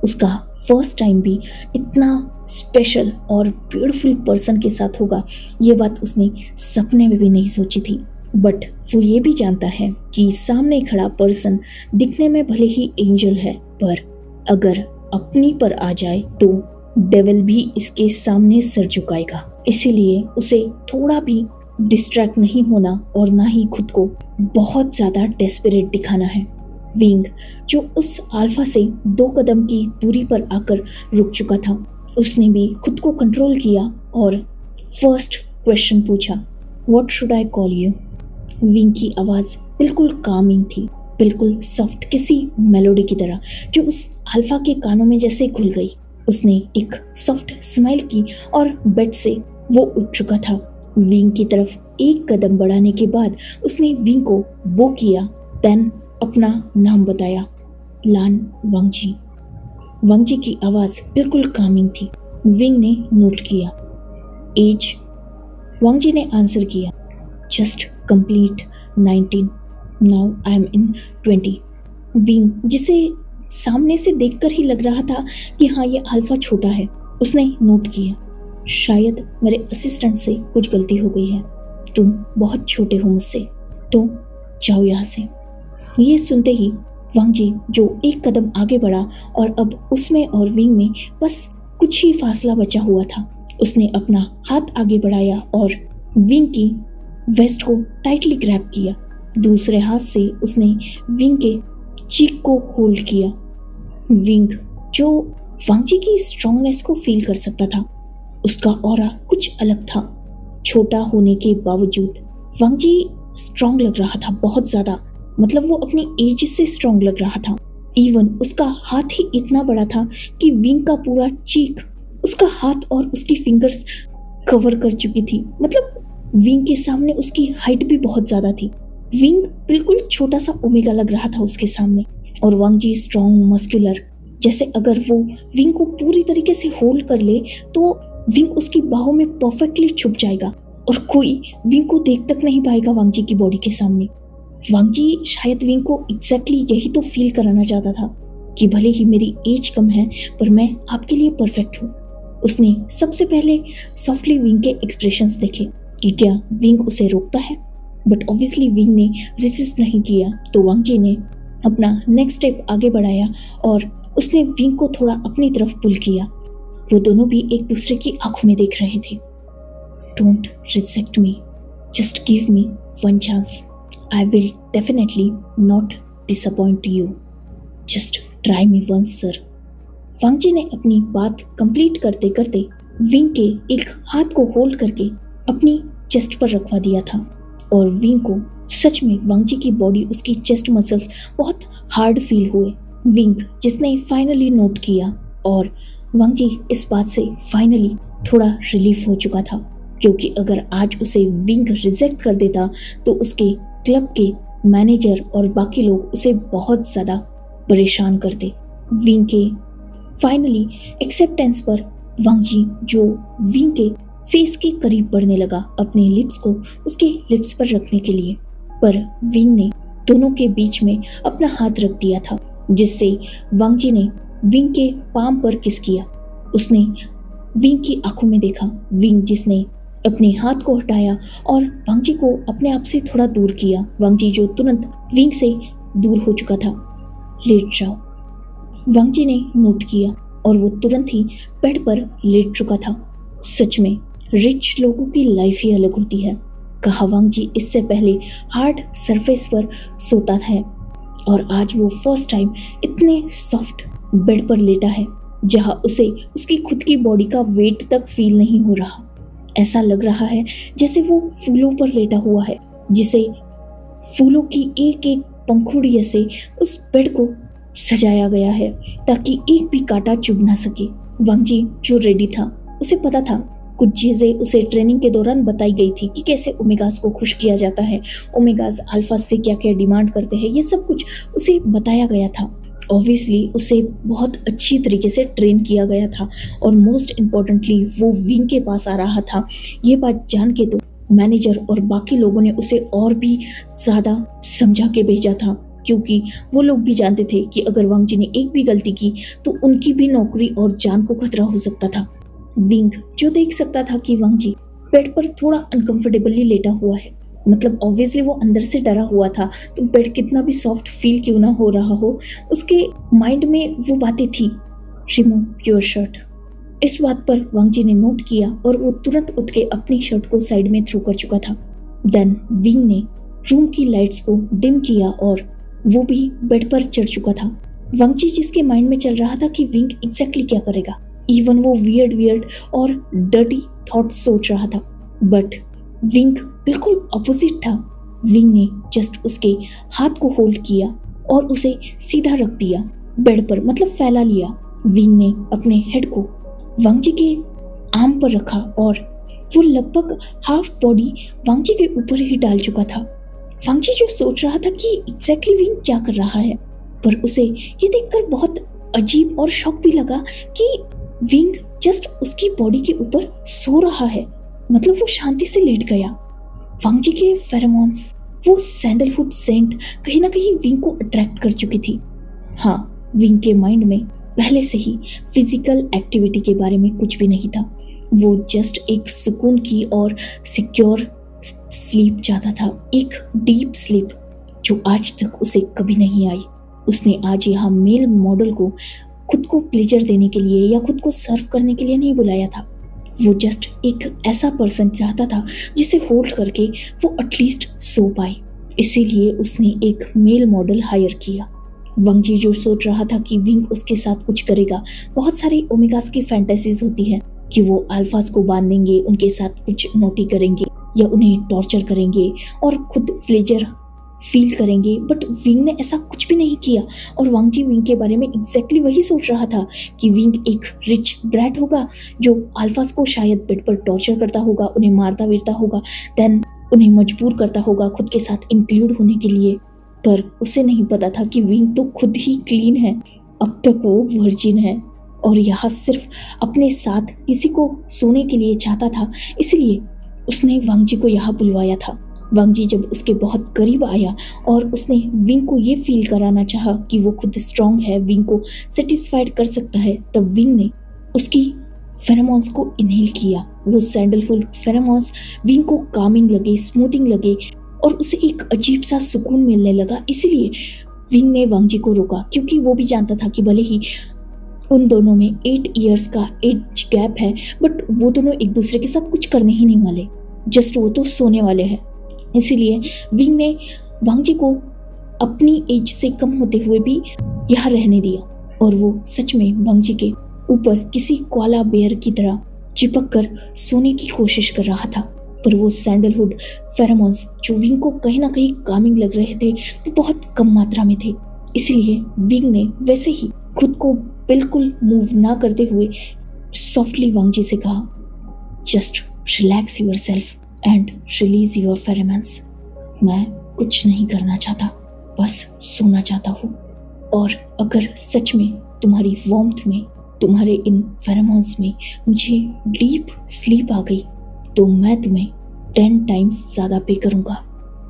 उसका फर्स्ट टाइम भी इतना स्पेशल और ब्यूटीफुल पर्सन के साथ होगा, ये बात उसने सपने में भी नहीं सोची थी। बट वो ये भी जानता है कि सामने खड़ा पर्सन दिखने में भले ही एंजल है, पर अगर अपनी पर आ जाए तो डेविल भी इसके सामने सर झुकाएगा। इसीलिए उसे थोड़ा भी डिस्ट्रैक्ट नहीं होना और ना ही खुद को बहुत ज़्यादा डेस्परेट दिखाना है। विंग, जो उस अल्फा से 2 कदम की दूरी पर आकर रुक चुका था, उसने भी खुद को कंट्रोल किया और फर्स्ट क्वेश्चन पूछा, what should I call you. Wing की आवाज़ बिल्कुल कामिंग थी, बिल्कुल सॉफ्ट, किसी मेलोडी की तरह, जो उस अल्फा के कानों में जैसे घुल गई। उसने एक सॉफ्ट स्माइल की और बेड से वो उठ चुका था। विंग की तरफ एक कदम बढ़ाने के बाद उसने विंग को बो किया, देन अपना नाम बताया, लान वांगजी। वांगजी की आवाज़ बिल्कुल कामिंग थी। विंग ने नोट किया। एज, वांगजी ने आंसर किया, just complete 19, now I am in 20। Wing, जिसे सामने से देखकर ही लग रहा था कि हाँ ये अल्फा छोटा है, उसने नोट किया, शायद मेरे असिस्टेंट से कुछ गलती हो गई है, तुम बहुत छोटे हो मुझसे, तो जाओ यहाँ से। ये सुनते ही वांगजी, जो एक कदम आगे बढ़ा और अब उसमें और विंग में बस कुछ ही फासला बचा हुआ था, उसने अपना हाथ आगे बढ़ाया और विंग की वेस्ट को टाइटली ग्रैब किया। दूसरे हाथ से उसने विंग के चीक को होल्ड किया। विंग, जो वांगजी की स्ट्रांगनेस को फील कर सकता था, उसका ऑरा कुछ अलग था। छोटा होने के बावजूद वांगजी स्ट्रांग लग रहा था बहुत ज़्यादा, मतलब वो अपनी एज से स्ट्रांग लग रहा था। इवन उसका हाथ ही इतना बड़ा था कि विंग का पूरा चीक उसका हाथ और उसकी फिंगर्स कवर कर चुकी थी। मतलब विंग के सामने उसकी हाइट भी बहुत ज़्यादा थी। विंग बिल्कुल छोटा सा ओमेगा लग रहा था उसके सामने, और वांगजी स्ट्रॉन्ग, मस्कुलर, जैसे अगर वो विंग को पूरी तरीके से होल्ड कर ले तो विंग उसकी बाहों में परफेक्टली छुप जाएगा और कोई विंग को देख तक नहीं पाएगा वांगजी की बॉडी के सामने। वांगजी शायद विंग को एग्जैक्टली यही तो फील कराना चाहता था कि भले ही मेरी एज कम है पर मैं आपके लिए परफेक्ट हूँ। उसने सबसे पहले सॉफ्टली विंग के एक्सप्रेशंस देखे कि क्या विंग उसे रोकता है। बट ऑब्वियसली विंग ने रेसिस्ट नहीं किया, तो वांग जी ने अपना नेक्स्ट स्टेप आगे बढ़ाया और उसने विंग को थोड़ा अपनी तरफ पुल किया। वो दोनों भी एक दूसरे की आंखों में देख रहे थे। Don't reject me, just give me one chance, I will definitely not disappoint you, just try me once sir. Wang ji ने अपनी बात कंप्लीट करते करते विंग के एक हाथ को होल्ड करके अपनी चेस्ट पर रखवा दिया था और विंग को सच में वांग जी की बॉडी, उसकी चेस्ट मसल्स बहुत हार्ड फील हुए। विंग जिसने फाइनली नोट किया और वांग जी इस बात से फाइनली थोड़ा रिलीफ हो चुका था, क्योंकि अगर आज उसे विंग रिजेक्ट कर देता तो उसके क्लब के मैनेजर और बाकी लोग उसे बहुत ज़्यादा परेशान करते। विंग के फाइनली एक्सेप्टेंस पर वांग जी जो विंग के फेस के करीब बढ़ने लगा अपने लिप्स को उसके लिप्स पर रखने के लिए, पर विंग ने दोनों के बीच में अपना हाथ रख दिया था, जिससे वांग जी ने विंग के पाम पर किस किया। उसने विंग की आंखों में देखा, विंग जिसने अपने हाथ को हटाया और वांग जी को अपने आप से थोड़ा दूर किया। वांग जी जो तुरंत विंग से दूर हो चुका था। लेट जाओ, वांग जी ने नोट किया और वो तुरंत ही बेड पर लेट चुका था। सच में रिच लोगों की लाइफ ही अलग होती है, कहा वांग जी इससे पहले हार्ड सरफेस पर सोता है और आज वो फर्स्ट टाइम इतने सॉफ्ट बेड पर लेटा है जहां उसे उसकी खुद की बॉडी का वेट तक फील नहीं हो रहा। ऐसा लग रहा है जैसे वो फूलों पर लेटा हुआ है, जिसे फूलों की एक एक पंखुड़ियों से उस बेड को सजाया गया है ताकि एक भी कांटा चुभ ना सके। वांग जी जो रेडी था, उसे पता था कुछ चीज़ें उसे ट्रेनिंग के दौरान बताई गई थी कि कैसे ओमेगास को खुश किया जाता है, ओमेगास अल्फा से क्या क्या डिमांड करते हैं, ये सब कुछ उसे बताया गया था। ऑब्वियसली उसे बहुत अच्छी तरीके से ट्रेन किया गया था और मोस्ट इम्पॉर्टेंटली वो विंग के पास आ रहा था। ये बात जान के तो मैनेजर और बाकी लोगों ने उसे और भी ज़्यादा समझा के भेजा था, क्योंकि वो लोग भी जानते थे कि अगर वांग जी ने एक भी गलती की तो उनकी भी नौकरी और जान को खतरा हो सकता था। विंग जो देख सकता था कि वांग जी बेड पर थोड़ा अनकंफर्टेबली लेटा हुआ है, मतलब ऑब्वियसली वो अंदर से डरा हुआ था, तो बेड कितना भी सॉफ्ट फील क्यों ना हो रहा हो, उसके माइंड में वो बातें थी। Remove your shirt. इस बात पर वांग जी ने नोट किया और वो तुरंत उठ के अपनी शर्ट को साइड में थ्रो कर चुका था। देन विंग ने रूम की लाइट्स को डिम किया और वो भी बेड पर चढ़ चुका था। वांग जी जिसके माइंड में चल रहा था कि विंग एग्जैक्टली क्या करेगा, इवन वो वियर्ड और डर्टी थॉट्स सोच रहा था, बट विंग बिल्कुल अपोजिट था। विंग ने जस्ट उसके हाथ को होल्ड किया और उसे सीधा रख दिया बेड पर, मतलब फैला लिया। विंग ने अपने हेड को वांग जी के आर्म पर रखा और वो लगभग हाफ बॉडी वांग जी के ऊपर ही डाल चुका था। वांग जी जो सोच रहा था कि एग्जैक्टली विंग क्या कर रहा है, पर उसे ये देखकर बहुत अजीब और शॉक भी लगा कि विंग जस्ट उसकी बॉडी के ऊपर सो रहा है, मतलब वो शांति से लेट गया। वांग जी के फेरोमोन्स, वो सैंडलवुड सेंट कहीं ना कहीं विंग को अट्रैक्ट कर चुकी थी। हाँ, विंग के माइंड में पहले से ही फिजिकल एक्टिविटी के बारे में कुछ भी नहीं था। वो जस्ट एक सुकून की और सिक्योर स्लीप चाहता था, एक डीप स्लीप जो आज तक उसे कभी नहीं आई। उसने आज यहाँ मेल मॉडल को खुद को प्लेजर देने के लिए या खुद को सर्व करने के लिए नहीं बुलाया था। वो जस्ट एक ऐसा पर्सन चाहता था जिसे होल्ड करके वो एटलीस्ट सो पाए, इसीलिए उसने एक मेल मॉडल हायर किया। वांग जी जो सोच रहा था कि विंग उसके साथ कुछ करेगा, बहुत सारी ओमेगास की फैंटेसीज होती है कि वो अल्फाज को बांधेंगे, उनके साथ कुछ नोटी करेंगे या उन्हें टॉर्चर करेंगे और खुद प्लेजर फील करेंगे, बट विंग ने ऐसा कुछ भी नहीं किया। और वांग जी विंग के बारे में एग्जैक्टली वही सोच रहा था कि विंग एक रिच ब्रैट होगा जो अल्फाज को शायद बेड पर टॉर्चर करता होगा, उन्हें मारता वीरता होगा, देन उन्हें मजबूर करता होगा खुद के साथ इंक्लूड होने के लिए। पर उसे नहीं पता था कि विंग तो खुद ही क्लीन है, अब तक वो वर्जिन है और यहाँ सिर्फ अपने साथ किसी को सोने के लिए चाहता था, इसलिए उसने वांग जी को यहाँ बुलवाया था। वांग जी जब उसके बहुत करीब आया और उसने विंग को ये फील कराना चाहा कि वो खुद स्ट्रांग है, विंग को सेटिस्फाइड कर सकता है, तब विंग ने उसकी फेरोमोन्स को इनहेल किया। वो सैंडलवुड फेरोमोन्स विंग को कामिंग लगे, स्मूथिंग लगे, और उसे एक अजीब सा सुकून मिलने लगा। इसीलिए विंग ने वांग जी को रोका, क्योंकि वो भी जानता था कि भले ही उन दोनों में 8 इयर्स का एज गैप है, बट वो दोनों एक दूसरे के साथ कुछ करने ही नहीं वाले, जस्ट वो तो सोने वाले हैं। इसीलिए विंग ने वांग जी को अपनी एज से कम होते हुए भी यहाँ रहने दिया, और वो सच में वांग जी के ऊपर किसी कोआला बेयर की तरह चिपक कर सोने की कोशिश कर रहा था। पर वो सैंडलवुड फेरोमोन्स जो विंग को कहीं ना कहीं कामिंग लग रहे थे, वो बहुत कम मात्रा में थे। इसलिए विंग ने वैसे ही खुद को बिल्कुल मूव ना करते हुए सॉफ्टली वांग जी से कहा, just relax yourself and release your pheromones. मैं कुछ नहीं करना चाहता, बस सोना चाहता हूँ। और अगर सच में तुम्हारी वार्मथ में, तुम्हारे इन फेरोमोन्स में मुझे डीप स्लीप आ गई, तो मैं तुम्हें 10 टाइम्स ज़्यादा पे करूँगा।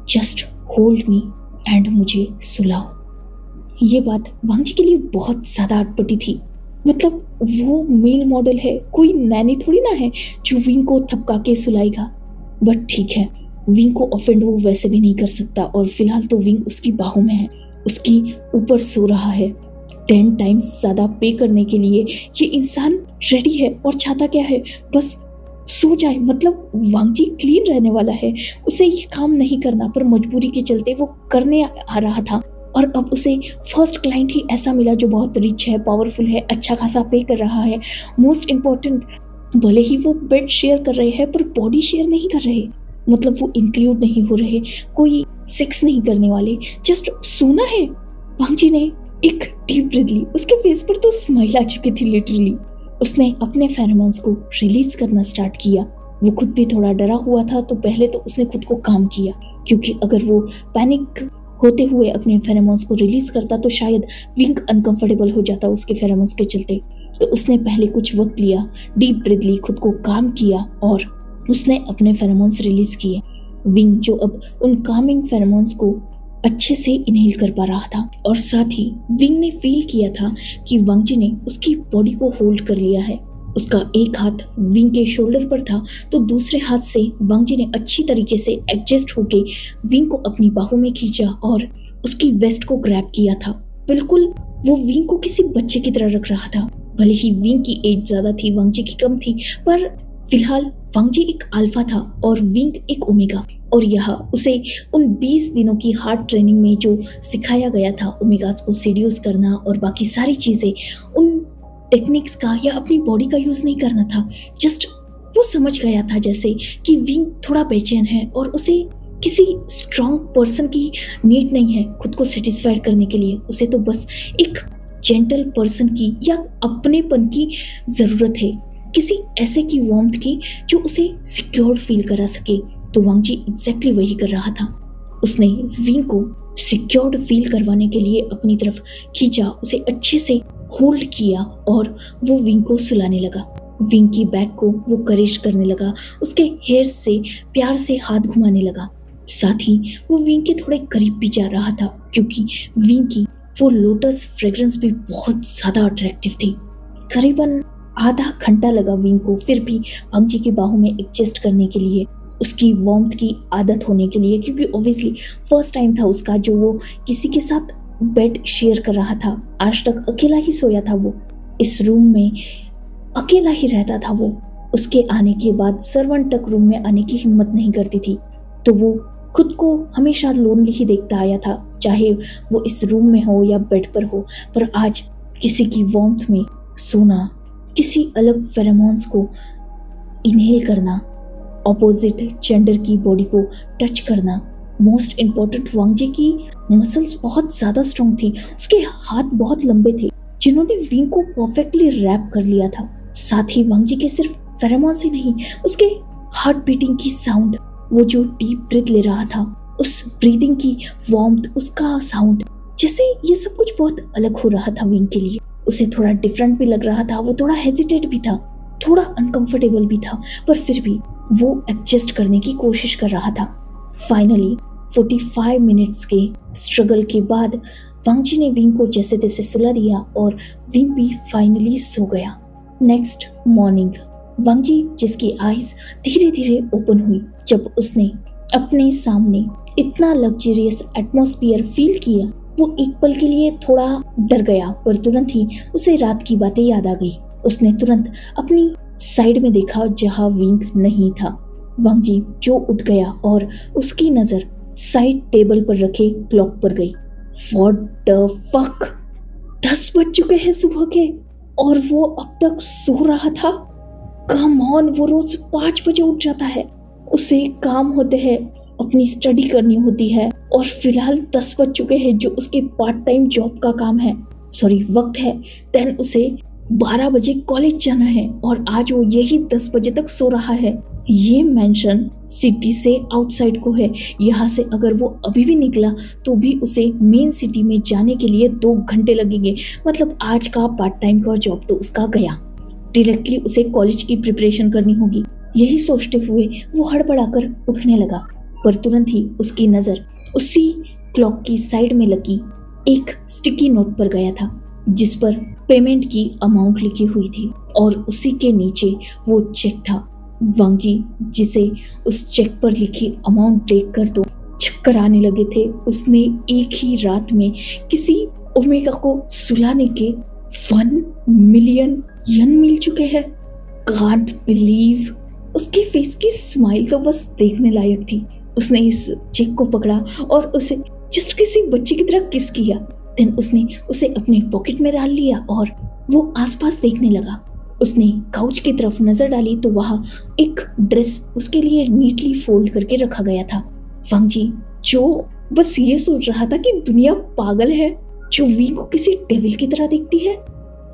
जस्ट होल्ड मी एंड मुझे सुलाओ। ये बात वांग जी के लिए बहुत ज़्यादा अटपटी थी। मतलब वो मेल मॉडल है, कोई नैनी थोड़ी ना है जो विंग को थपका के सुलाएगा। बट ठीक है, विंग को ऑफेंड वो वैसे भी नहीं कर सकता, और फिलहाल तो विंग उसकी बाहों में है, उसकी ऊपर सो रहा है। 10 टाइम्स ज़्यादा पे करने के लिए ये इंसान रेडी है, और चाहता क्या है, बस सो जाए। मतलब वांग जी क्लीन रहने वाला है, उसे ये काम नहीं करना, पर मजबूरी के चलते वो करने आ रहा था। और अब उसे फर्स्ट क्लाइंट ही ऐसा मिला जो बहुत रिच है, पावरफुल है, अच्छा खासा पे कर रहा है। मोस्ट इम्पॉर्टेंट, भले ही वो बेड शेयर कर रहे हैं पर बॉडी शेयर नहीं कर रहे। मतलब वो इंक्लूड नहीं हो रहे, कोई सेक्स नहीं करने वाले, जस्ट सोना है। वांग जी ने एक डीप ब्रीथ ली। उसके फेस पर तो स्माइल आ चुकी थी लिटरली। उसने अपने फेरोमोन्स को रिलीज करना स्टार्ट किया। वो खुद भी थोड़ा डरा हुआ था, तो पहले तो उसने खुद को काम किया, क्योंकि अगर वो पैनिक होते हुए अपने फेरोमोन्स को रिलीज करता तो शायद विंग अनकंफर्टेबल हो जाता उसके फेरोमोन्स के चलते। तो उसने पहले कुछ वक्त लिया, डीप ब्रीथ ली, खुद को काम किया, और उसने अपने फेरोमोन्स रिलीज किए। विंग जो अब उन कामिंग फेरोमोन्स को अच्छे से इनहेल कर पा रहा था, और साथ ही विंग ने फील किया था कि वांग जी ने उसकी बॉडी को होल्ड कर लिया है। उसका एक हाथ विंग के शोल्डर पर था, तो दूसरे हाथ से वांग जी ने अच्छी तरीके से एडजस्ट होके विंग को अपनी बाहों में खींचा और उसकी वेस्ट को ग्रैब किया था। बिल्कुल वो विंग को किसी बच्चे की तरह रख रहा था। भले ही विंग की एज ज्यादा थी, वांग जी की कम थी, पर फिलहाल वांग जी एक अल्फा था और विंग एक ओमेगा। और यह उसे उन 20 दिनों की हार्ड ट्रेनिंग में जो सिखाया गया था, ओमेगास को सीड्यूस करना और बाकी सारी चीजें, उन टेक्निक्स का या अपनी बॉडी का यूज नहीं करना था। जस्ट वो समझ गया था जैसे कि विंग थोड़ा बेचैन है और उसे किसी स्ट्रॉन्ग पर्सन की नीड नहीं है खुद को सेटिस्फाइड करने के लिए। उसे तो बस एक जेंटल पर्सन की या अपनेपन की जरूरत है, किसी ऐसे की वार्मथ की जो उसे सिक्योर्ड फील करा सके। तो वांग जी एग्जैक्टली वही कर रहा था। उसने विंग को सिक्योर्ड फील करवाने के लिए अपनी तरफ खींचा, उसे अच्छे से होल्ड किया और वो विंग को सुलाने लगा। विंग की बैक को वो करेज करने लगा, उसके हेयर से प्यार से हाथ घुमाने लगा। साथ ही वो विंग के थोड़े करीब भी जा रहा था, क्योंकि विंग की वो लोटस फ्रेग्रेंस भी बहुत ज्यादा अट्रैक्टिव थी। करीबन आधा घंटा लगा विंग को फिर भी वांग जी की बाहों में एडजस्ट करने के लिए, उसकी वार्मथ की आदत होने के लिए, क्योंकि ऑब्वियसली फर्स्ट टाइम था उसका जो वो किसी के साथ बेड शेयर कर रहा था। आज तक अकेला ही सोया था वो, इस रूम में अकेला ही रहता था वो। उसके आने के बाद सर्वेंट तक रूम में आने की हिम्मत नहीं करती थी, तो वो खुद को हमेशा लोनली ही देखता आया था, चाहे वो इस रूम में हो या बेड पर हो। पर आज किसी की वार्मथ में सोना, किसी अलग फेरोमोन्स को इनहेल करना, ऑपोजिट जेंडर की बॉडी को टच करना, मोस्ट इम्पॉर्टेंट वांग जी की मसल्स बहुत ज्यादा स्ट्रॉन्ग थी, उसके हाथ बहुत लंबे थे जिन्होंने विंग को परफेक्टली रैप कर लिया था। साथ ही वांग जी के सिर्फ फेरोमोन्स ही नहीं, उसके हार्ट बीटिंग की साउंड, वो जो डीप ब्रीथ ले रहा था, उस ब्रीदिंग की वार्मथ, उसका साउंड, जैसे ये सब कुछ बहुत अलग हो रहा था विंग के लिए। उसे थोड़ा डिफरेंट भी लग रहा था, वो थोड़ा हेजिटेट भी था, थोड़ा अनकंफर्टेबल भी था, पर फिर भी वो एडजस्ट करने की कोशिश कर रहा था। फाइनली 45 मिनट्स के स्ट्रगल के बाद वांग जी ने विंग को जैसे तैसे सुला दिया और विंग भी फाइनली सो गया। नेक्स्ट मॉर्निंग वांग जी जिसकी आईज धीरे धीरे ओपन हुई जब उसने अपने सामने इतना लग्जरियस एटमॉस्फेयर फील किया, वो एक पल के लिए थोड़ा डर गया, पर तुरंत ही उसे रात की बातें याद आ गई। उसने तुरंत अपनी साइड में देखा जहां विंग नहीं था। वांग जी जो उठ गया और उसकी नजर साइड टेबल पर रखे क्लॉक पर गई। व्हाट द फक, 10 बज चुके हैं सुबह के और वो अब तक सो रहा था। कम ऑन, वो रोज 5 बजे उठ जाता है, उसे काम होते हैं, अपनी स्टडी करनी होती है, और फिलहाल 10 बज चुके हैं जो उसके पार्ट टाइम जॉब का काम है, सॉरी वक्त है। देन उसे 12 बजे कॉलेज जाना है और आज वो यही 10 बजे तक सो रहा है। ये मेंशन सिटी से आउटसाइड को है, यहाँ से अगर वो अभी भी निकला तो भी उसे मेन सिटी में जाने के लिए 2 घंटे लगेंगे। मतलब आज का पार्ट टाइम का जॉब तो उसका गया, डायरेक्टली उसे कॉलेज की प्रिपरेशन करनी होगी। यही सोचते हुए वो हड़बड़ाकर उठने लगा, पर तुरंत ही उसकी नजर उसी क्लॉक की साइड में लगी एक स्टिकी नोट पर गया था, जिस पर पेमेंट की अमाउंट लिखी हुई थी और उसी के नीचे वो चेक था। वांग जी जिसे उस चेक पर लिखी अमाउंट देखकर तो चक्कर आने लगे थे। उसने एक ही रात में किसी ओमेगा को सुलाने के 1 मिलियन यन मिल चुके हैं। Can't believe. उसके फेस की स्माइल तो बस देखने लायक थी। उसने इस चेक को पकड़ा और उसे जस्ट किसी बच्चे की तरह किस किया। देन उसने उसे अपने पॉकेट में डाल लिया और वो आसपास देखने लगा। उसने काउच की तरफ नजर डाली तो वहां एक ड्रेस उसके लिए नीटली फोल्ड करके रखा गया था। वांग जी जो बस ये सोच रहा था कि दुनिया पागल है जो वी को किसी डेविल की तरह देखती है।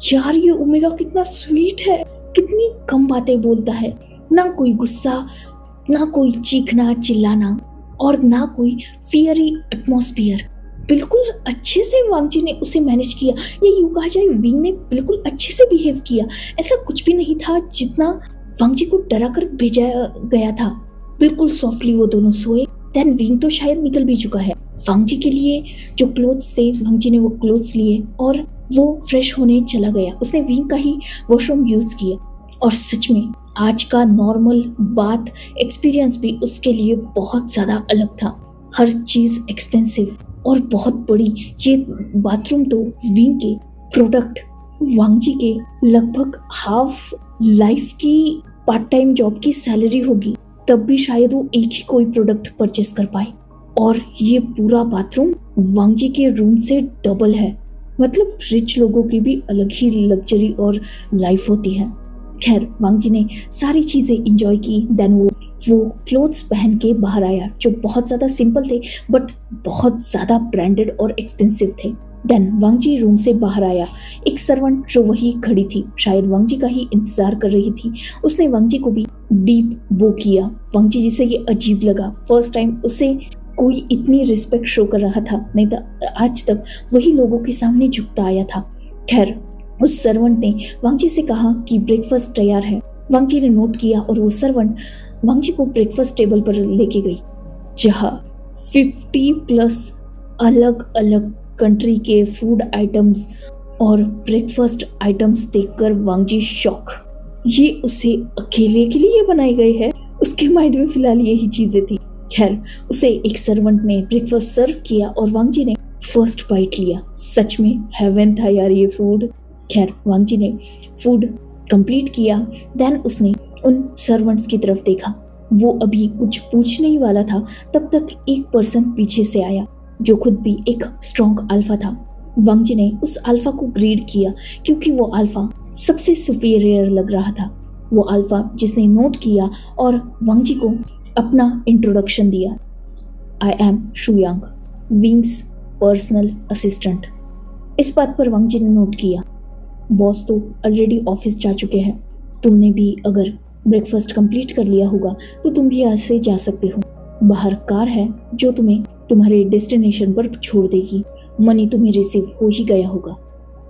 यार ये ओमेगा कितना स्वीट है, कितनी कम बातें बोलता है, ना कोई गुस्सा, ना कोई चीखना चिल्लाना और ना कोई फियरी एटमॉस्फेयर। बिल्कुल अच्छे से वांग जी ने उसे मैनेज किया। ये यूं कहा जाए विंग ने बिल्कुल अच्छे से बिहेव किया। ऐसा कुछ भी नहीं था जितना वांग जी को डरा कर भेजा गया था। बिल्कुल सॉफ्टली वो दोनों सोए। देन विंग तो शायद निकल भी चुका है। वांग जी के लिए जो क्लोथ्स थे वांग जी ने वो क्लोथ्स लिए और वो फ्रेश होने चला गया। उसने विंग का ही वॉशरूम यूज किया और सच में आज का नॉर्मल बाथ एक्सपीरियंस भी उसके लिए बहुत ज्यादा अलग था। हर चीज एक्सपेंसिव और बहुत बड़ी। ये बाथरूम तो विंग के प्रोडक्ट वांग जी के लगभग हाफ लाइफ की पार्ट टाइम जॉब की सैलरी होगी, तब भी शायद वो एक ही कोई प्रोडक्ट परचेस कर पाए। और ये पूरा बाथरूम वांग जी के रूम से डबल है। मतलब रिच लोगों की भी अलग ही लग्जरी और लाइफ होती है। खैर वांग जी ने सारी चीजें एंजॉय की। देन वो क्लोथ्स पहन के बाहर आया जो बहुत ज्यादा सिंपल थे बट बहुत ज्यादा ब्रांडेड और एक्सपेंसिव थे। देन वांग जी रूम से बाहर आया। एक सर्वेंट जो वही खड़ी थी शायद वांग जी का ही इंतजार कर रही थी। उसने वांग जी को भी डीप बो किया। वांग जी जिसे ये अजीब लगा। फर्स्ट टाइम उसे कोई इतनी रिस्पेक्ट शो कर रहा था, नहीं तो आज तक वही लोगों के सामने झुकता आया था। खैर उस सर्वेंट ने वांग जी से कहा कि ब्रेकफास्ट तैयार है। वांग जी ने नोट किया और वो सर्वेंट वांग जी को ब्रेकफास्ट टेबल पर लेके गई, जहाँ 50+ अलग अलग कंट्री के फूड आइटम्स और ब्रेकफास्ट आइटम्स देखकर वांग जी शॉक। ये उसे अकेले के लिए बनाए गए हैं। उसके माइंड में फिलहाल यही चीजें थी। खैर उसे एक सर्वेंट ने ब्रेकफास्ट सर्व किया और वांग जी ने फर्स्ट बाइट लिया। सच में हेवन था यार ये फूड। खैर वांग जी ने फूड कंप्लीट किया। देन उसने उन सर्वेंट्स की तरफ देखा। वो अभी कुछ पूछने ही वाला था, तब तक एक पर्सन पीछे से आया जो खुद भी एक स्ट्रॉन्ग अल्फा था। वांग जी ने उस अल्फा को ग्रीड किया क्योंकि वो अल्फा सबसे सुपीरियर लग रहा था। वो अल्फा जिसने नोट किया और वांग जी को अपना इंट्रोडक्शन दिया। I am Shuyang, Wing's personal assistant. इस बात पर वांग जी ने नोट किया, बॉस तो ऑलरेडी ऑफिस जा चुके हैं। तुमने भी अगर ब्रेकफास्ट कंप्लीट कर लिया होगा तो तुम भी यहाँ से जा सकते हो। बाहर कार है जो तुम्हें तुम्हारे डेस्टिनेशन पर छोड़ देगी। मनी तुम्हें रिसीव हो ही गया होगा।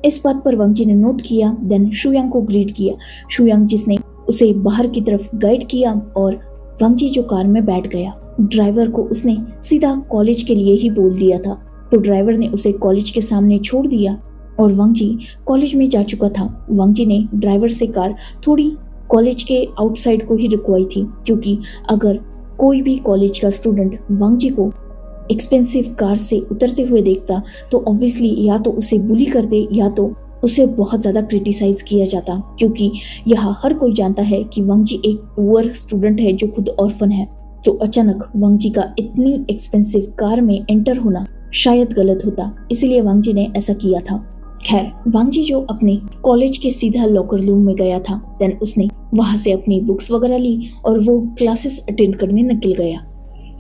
इस बात पर वांग जी ने नोट किया। देन शुयांग को ग्रीट किया। शुयांग जिसने उसे बाहर की तरफ गाइड किया और वांग जी जो कार में बैठ गया। ड्राइवर को उसने सीधा कॉलेज के लिए ही बोल दिया था, तो ड्राइवर ने उसे कॉलेज के सामने छोड़ दिया और वांग जी कॉलेज में जा चुका था। वांग जी ने ड्राइवर से कार थोड़ी कॉलेज के आउटसाइड को ही रुकवाई थी, क्योंकि अगर कोई भी कॉलेज का स्टूडेंट वांग जी को एक्सपेंसिव कार से उतरते हुए देखता तो ऑब्वियसली या तो उसे बुली करते या तो उसे बहुत ज़्यादा क्रिटिसाइज किया जाता, क्योंकि यहाँ हर कोई जानता है कि वांग जी एक पुअर स्टूडेंट है जो खुद ऑर्फन है। तो अचानक वांग जी का इतनी एक्सपेंसिव कार में एंटर होना शायद गलत होता, इसीलिए वांग जी ने ऐसा किया था। खैर, वांग जी जो अपने कॉलेज के सीधा लॉकर रूम में गया था, देन उसने वहां से अपनी बुक्स वगैरह ली और वो क्लासेस अटेंड करने निकल गया।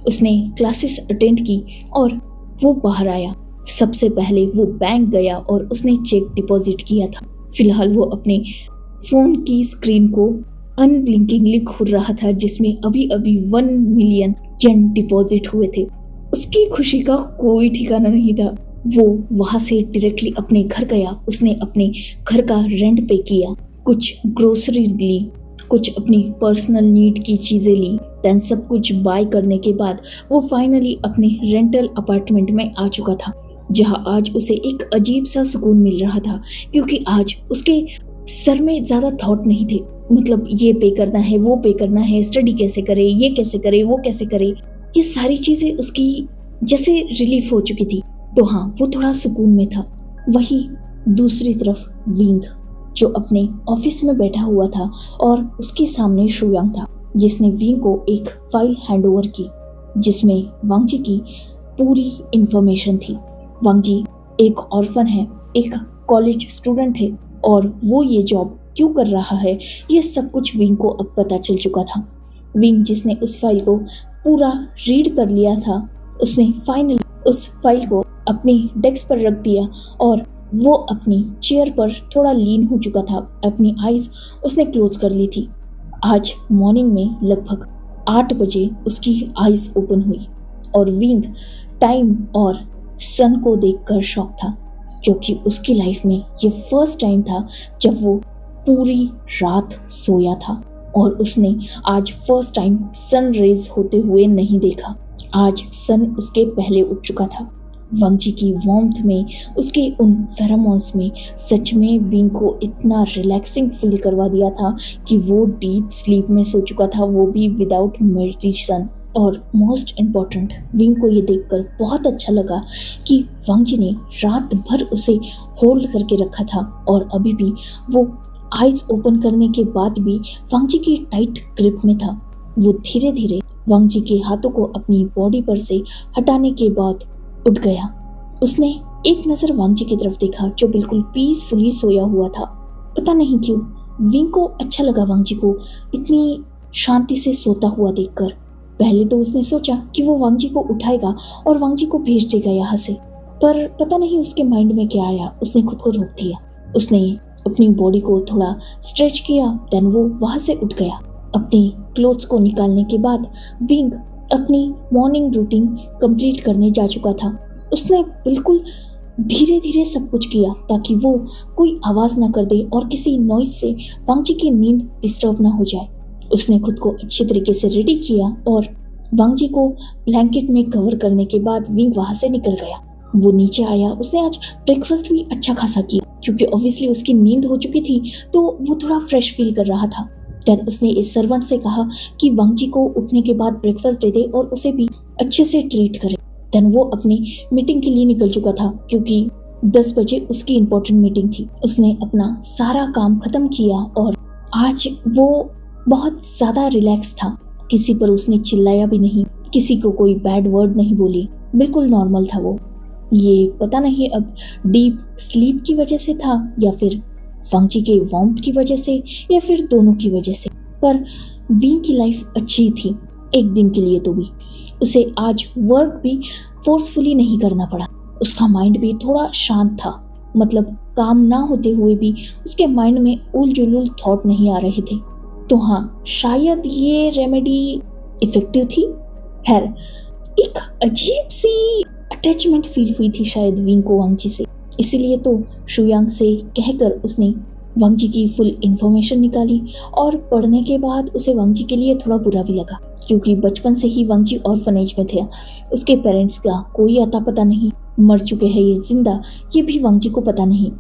उसने क्लासेस अटेंड की और वो बाहर आया। सबसे पहले वो बैंक गया और उसने चेक डिपॉजिट किया था। फिलहाल वो अपने फोन की स्क्रीन को अनब्लिंकिंगली घूर रहा था, जिसमें अभी अभी 1 मिलियन येन डिपॉजिट हुए थे। उसकी खुशी का कोई ठिकाना नहीं था। वो वहां से डायरेक्टली अपने घर गया। उसने अपने घर का रेंट पे किया, कुछ ग्रोसरी ली, कुछ अपनी पर्सनल नीड की चीजें ली। देन सब कुछ बाय करने के बाद वो फाइनली अपने रेंटल अपार्टमेंट में आ चुका था, जहां आज उसे एक अजीब सा सुकून मिल रहा था, क्योंकि आज उसके सर में ज्यादा थॉट नहीं थे। मतलब ये पे करना है, वो पे करना है, स्टडी कैसे करे, ये कैसे करे, वो कैसे करे, ये सारी चीजें उसकी जैसे रिलीफ हो चुकी थी। तो हाँ, वो थोड़ा सुकून में था। वही दूसरी तरफ विंग, जो अपने ऑफिस में बैठा हुआ था और उसके सामने शुयांग था, जिसने विंग को एक फाइल हैंडओवर की, जिसमें वांग जी की पूरी इंफॉर्मेशन थी। वांग जी एक ऑर्फन है, एक कॉलेज स्टूडेंट है, और वो ये जॉब क्यों कर रहा है, ये सब कुछ विंग को अब पता चल चुका था। विंग, जिसने उस फाइल को पूरा रीड कर लिया था, उसने फाइनली उस फाइल को अपनी डेस्क पर रख दिया और वो अपनी चेयर पर थोड़ा लीन हो चुका था। अपनी आईज उसने क्लोज कर ली थी। आज मॉर्निंग में लगभग 8 बजे उसकी आईज ओपन हुई और विंग टाइम और सन को देखकर शॉक था, क्योंकि उसकी लाइफ में ये फर्स्ट टाइम था जब वो पूरी रात सोया था और उसने आज फर्स्ट टाइम सन रेज होते हुए नहीं देखा। आज सन उसके पहले उठ चुका था। वांग जी की वार्मथ में, उसके उन फेरोमोन्स में सच में विंग को इतना रिलैक्सिंग फील करवा दिया था कि वो डीप स्लीप में सो चुका था, वो भी विदाउट मेडिटेशन। और मोस्ट इम्पॉर्टेंट, विंग को ये देखकर बहुत अच्छा लगा कि वांग जी ने रात भर उसे होल्ड करके रखा था और अभी भी वो आईज ओपन करने के बाद भी वांग जी की टाइट ग्रिप में था। वो धीरे धीरे वांग जी के हाथों को अपनी बॉडी पर से हटाने के बाद उठ गया। उसने एक नजर वांग जी की तरफ देखा, जो बिल्कुल पीसफुली सोया हुआ था। पता नहीं क्यों विंग को अच्छा लगा वांग जी को इतनी शांति से सोता हुआ देखकर। पहले तो उसने सोचा कि वो वांग जी को उठाएगा और वांग जी को भेज देगा यहाँ से, पर पता नहीं उसके माइंड में क्या आया, उसने खुद को रोक दिया। उसने अपनी बॉडी को थोड़ा स्ट्रेच किया, देन वो वहां से उठ गया। अपनी क्लोथ्स को निकालने के बाद विंग अपनी मॉर्निंग रूटीन कंप्लीट करने जा चुका था। उसने बिल्कुल धीरे धीरे सब कुछ किया ताकि वो कोई आवाज ना कर दे और किसी नॉइज से वांग जी की नींद डिस्टर्ब ना हो जाए। उसने खुद को अच्छे तरीके से रेडी किया और वांग जी को ब्लैंकेट में कवर करने के बाद विंग वहां से निकल गया। वो नीचे आया। उसने आज ब्रेकफास्ट भी अच्छा खासा किया, क्योंकि ऑब्वियसली उसकी नींद हो चुकी थी तो वो थोड़ा फ्रेश फील कर रहा था। देन उसने इस सर्वेंट से कहा कि वांग जी को उठने के बाद ब्रेकफास्ट दे दे और उसे भी अच्छे से ट्रीट करे। देन वो अपनी मीटिंग के लिए निकल चुका था, क्योंकि 10 बजे उसकी इम्पोर्टेंट मीटिंग थी। उसने अपना सारा काम खत्म किया और आज वो बहुत ज्यादा रिलैक्स था। किसी पर उसने चिल्लाया भी नहीं, किसी को कोई बैड वर्ड नहीं बोली, बिल्कुल नॉर्मल था वो। ये पता नहीं अब डीप स्लीप की वजह से था या फिर वांग जी के वार्मथ की वजह से या फिर दोनों की वजह से, पर विंग की लाइफ अच्छी थी एक दिन के लिए। तो भी उसे आज वर्क भी फोर्सफुली नहीं करना पड़ा। उसका माइंड भी थोड़ा शांत था, मतलब काम ना होते हुए भी उसके माइंड में उल जुलूल थॉट नहीं आ रहे थे। तो हाँ, शायद ये रेमेडी इफेक्टिव थी। खैर, एक अजीब सी अटैचमेंट फील हुई थी शायद विंग को वांग जी से, इसीलिए तो शुयांग से कहकर उसने वांग जी की फुल इंफॉर्मेशन निकाली। और पढ़ने के बाद उसे वांग जी के लिए थोड़ा बुरा भी लगा, क्योंकि बचपन से ही वांग जी ऑर्फनेज में थे। उसके पेरेंट्स का कोई अता पता नहीं, मर चुके हैं ये जिंदा, ये भी वांग जी को पता नहीं।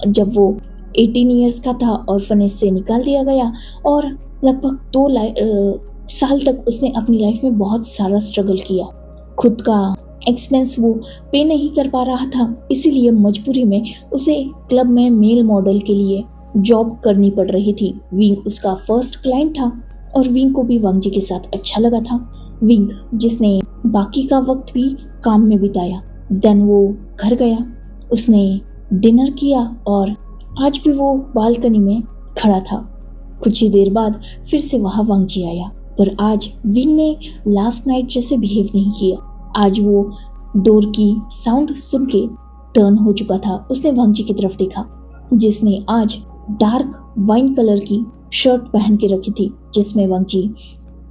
जब वो 18 ईयर्स का था ऑर्फनेज से निकाल दिया गया और लगभग साल तक उसने अपनी लाइफ में बहुत सारा स्ट्रगल किया। खुद का एक्सपेंस वो पे नहीं कर पा रहा था, इसीलिए मजबूरी में उसे क्लब में मेल मॉडल के लिए जॉब करनी पड़ रही थी। विंग उसका फर्स्ट क्लाइंट था और विंग को भी वांग जी के साथ अच्छा लगा था। विंग जिसने बाकी का वक्त भी काम में बिताया। देन वो घर गया, उसने डिनर किया और आज भी वो बालकनी में खड़ा था। कुछ ही देर बाद फिर से वहाँ वांग जी आया, पर आज विंग ने लास्ट नाइट जैसे बिहेव नहीं किया। आज वो डोर की साउंड सुन के टर्न हो चुका था। उसने वांग जी की तरफ देखा, जिसने आज डार्क वाइन कलर की शर्ट पहन के रखी थी, जिसमें वांग जी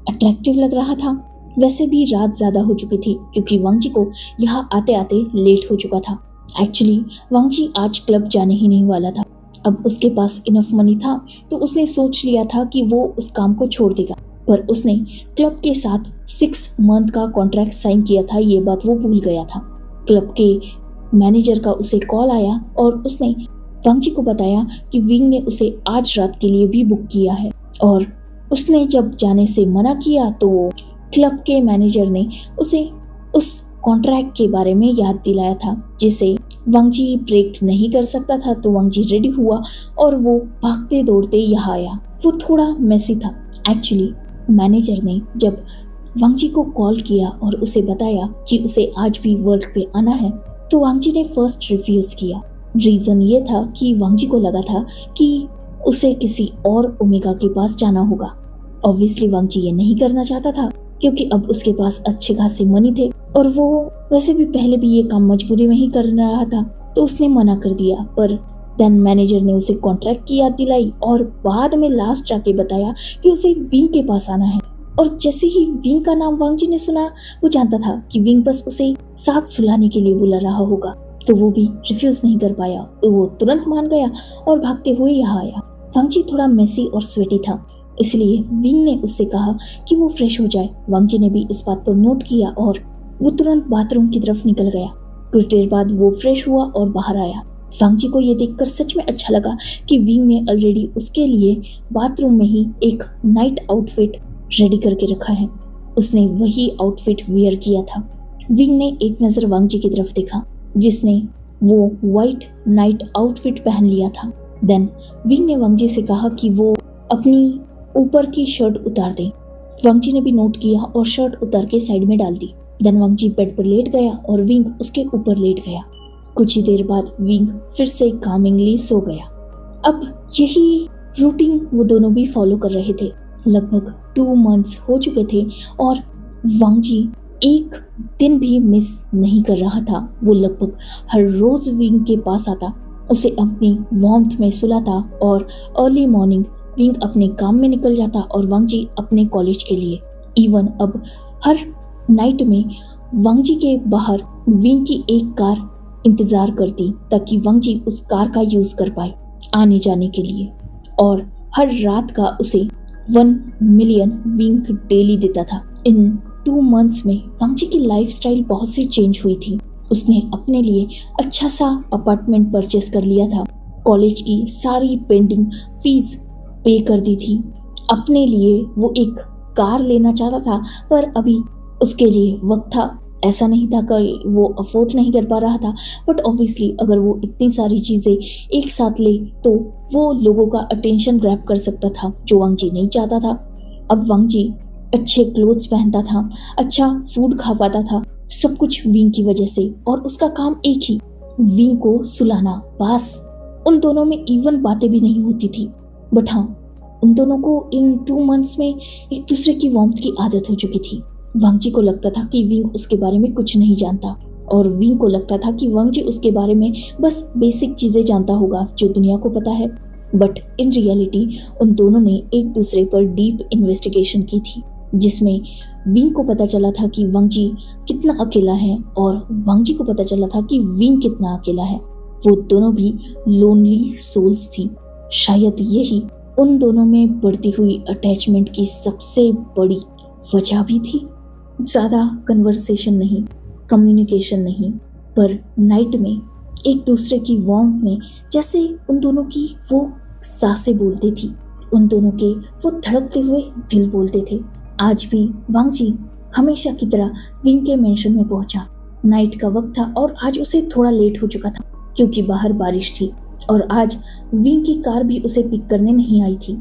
अट्रैक्टिव लग रहा था। वैसे भी रात ज्यादा हो चुकी थी क्योंकि वांग जी को यहाँ आते आते लेट हो चुका था। एक्चुअली वांग जी आज क्लब जाने ही नहीं वाला था। अब उसके पास इनफ मनी था तो उसने सोच लिया था कि वो उस काम को छोड़ देगा, पर उसने क्लब के साथ 6 मंथ का कॉन्ट्रैक्ट साइन किया था, ये बात वो भूल गया था। क्लब के मैनेजर का उसे कॉल आया और उसने वांग जी को बताया कि विंग ने उसे आज रात के लिए भी बुक किया है, और उसने जब जाने से मना किया तो क्लब के मैनेजर ने उसे उस कॉन्ट्रैक्ट के बारे में याद दिलाया था, जिसे वांग जी ब्रेक नहीं कर सकता था। तो वांग जी रेडी हुआ और वो भागते दौड़ते यहाँ आया। वो थोड़ा मेसी था। एक्चुअली मैनेजर ने जब वांग जी को कॉल किया और उसे बताया कि उसे आज भी वर्क पे आना है, तो वांग जी ने फर्स्ट रिफ्यूज किया। रीजन ये था कि वांग जी को लगा था कि उसे किसी और ओमेगा के पास जाना होगा। ऑब्वियसली वांग जी ये नहीं करना चाहता था क्योंकि अब उसके पास अच्छे खासे मनी थे और वो वैसे भी पहले भी ये काम मजबूरी में ही कर रहा था, तो उसने मना कर दिया। पर देन मैनेजर ने उसे कॉन्ट्रैक्ट की याद दिलाई और बाद में लास्ट जाके बताया कि उसे विंग के पास आना है। और जैसे ही विंग का नाम वांग जी ने सुना, वो जानता था कि विंग बस उसे साथ सुलाने के लिए बुला रहा होगा, तो वो भी रिफ्यूज नहीं कर पाया। वो तुरंत मान गया और भागते हुए यहाँ आया। वांग जी थोड़ा मेसी और स्वेटी था, इसलिए विंग ने उससे कहा कि वो फ्रेश हो जाए। वांग जी ने भी इस बात पर नोट किया और वो तुरंत बाथरूम की तरफ निकल गया। कुछ देर बाद वो फ्रेश हुआ और बाहर आया। वांग जी को ये देखकर सच में अच्छा लगा कि विंग ने ऑलरेडी उसके लिए बाथरूम में ही एक नाइट आउटफिट रेडी करके रखा है। उसने वही आउटफिट वेयर किया था। विंग ने एक नज़र वांग जी की तरफ देखा, जिसने वो वाइट नाइट आउटफिट पहन लिया था। देन विंग ने वांग जी से कहा कि वो अपनी ऊपर की शर्ट उतार दे। वांग जी ने भी नोट किया और शर्ट उतार के साइड में डाल दी। देन वांग जी बेड पर लेट गया और विंग उसके ऊपर लेट गया। कुछ ही देर बाद विंग फिर से कामिंगली सो गया। अब यही रूटीन वो दोनों भी फॉलो कर रहे थे। लगभग 2 मंथ्स हो चुके थे और वांग जी एक दिन भी मिस नहीं कर रहा था। वो लगभग हर रोज विंग के पास आता, उसे अपनी वार्मथ में सुलाता और अर्ली मॉर्निंग विंग अपने काम में निकल जाता और वांग जी अपने कॉलेज के लिए। इवन अब हर नाइट में वांग जी के बाहर विंग की एक कार इंतजार करती ताकि वांग जी उस कार का यूज कर पाए आने जाने के लिए, और हर रात का उसे 1 मिलियन विंग डेली देता था। इन 2 मंथ्स में वांग जी की लाइफस्टाइल बहुत सी चेंज हुई थी। उसने अपने लिए अच्छा सा अपार्टमेंट परचेस कर लिया था, कॉलेज की सारी पेंडिंग फीस पे कर दी थी। अपने लिए वो एक कार लेना चाहता था, पर अभी उसके लिए वक्त था ऐसा नहीं था कि वो अफोर्ड नहीं कर पा रहा था। बट ऑब्वियसली अगर वो इतनी सारी चीज़ें एक साथ ले तो वो लोगों का अटेंशन ग्रैब कर सकता था, जो वांग जी नहीं चाहता था। अब वांग जी अच्छे क्लोथ्स पहनता था, अच्छा फूड खा पाता था, सब कुछ विंग की वजह से। और उसका काम एक ही, विंग को सुलाना। बस उन दोनों में इवन बातें भी नहीं होती थी, बट हाँ उन दोनों को इन 2 मंथ्स में एक दूसरे की वार्मथ की आदत हो चुकी थी। वांग जी को लगता था कि विंग उसके बारे में कुछ नहीं जानता, और विंग को लगता था कि वांग जी उसके बारे में बस बेसिक चीज़ें जानता होगा जो दुनिया को पता है। बट इन रियलिटी उन दोनों ने एक दूसरे पर डीप इन्वेस्टिगेशन की थी, जिसमें विंग को पता चला था कि वांग जी कितना अकेला है और वांग जी को पता चला था कि विंग कितना अकेला है। वो दोनों भी लोनली सोल्स थी। शायद यही उन दोनों में बढ़ती हुई अटैचमेंट की सबसे बड़ी वजह भी थी। ज़्यादा कन्वर्सेशन नहीं, कम्युनिकेशन नहीं, पर नाइट में एक दूसरे की वार्मथ में जैसे उन दोनों की वो सांसें बोलती थी, उन दोनों के वो धड़कते हुए दिल बोलते थे। आज भी वांग जी हमेशा की तरह विंग के मेंशन में पहुंचा। नाइट का वक्त था और आज उसे थोड़ा लेट हो चुका था क्योंकि बाहर बारिश थी और आज विंग की कार भी उसे पिक करने नहीं आई थी।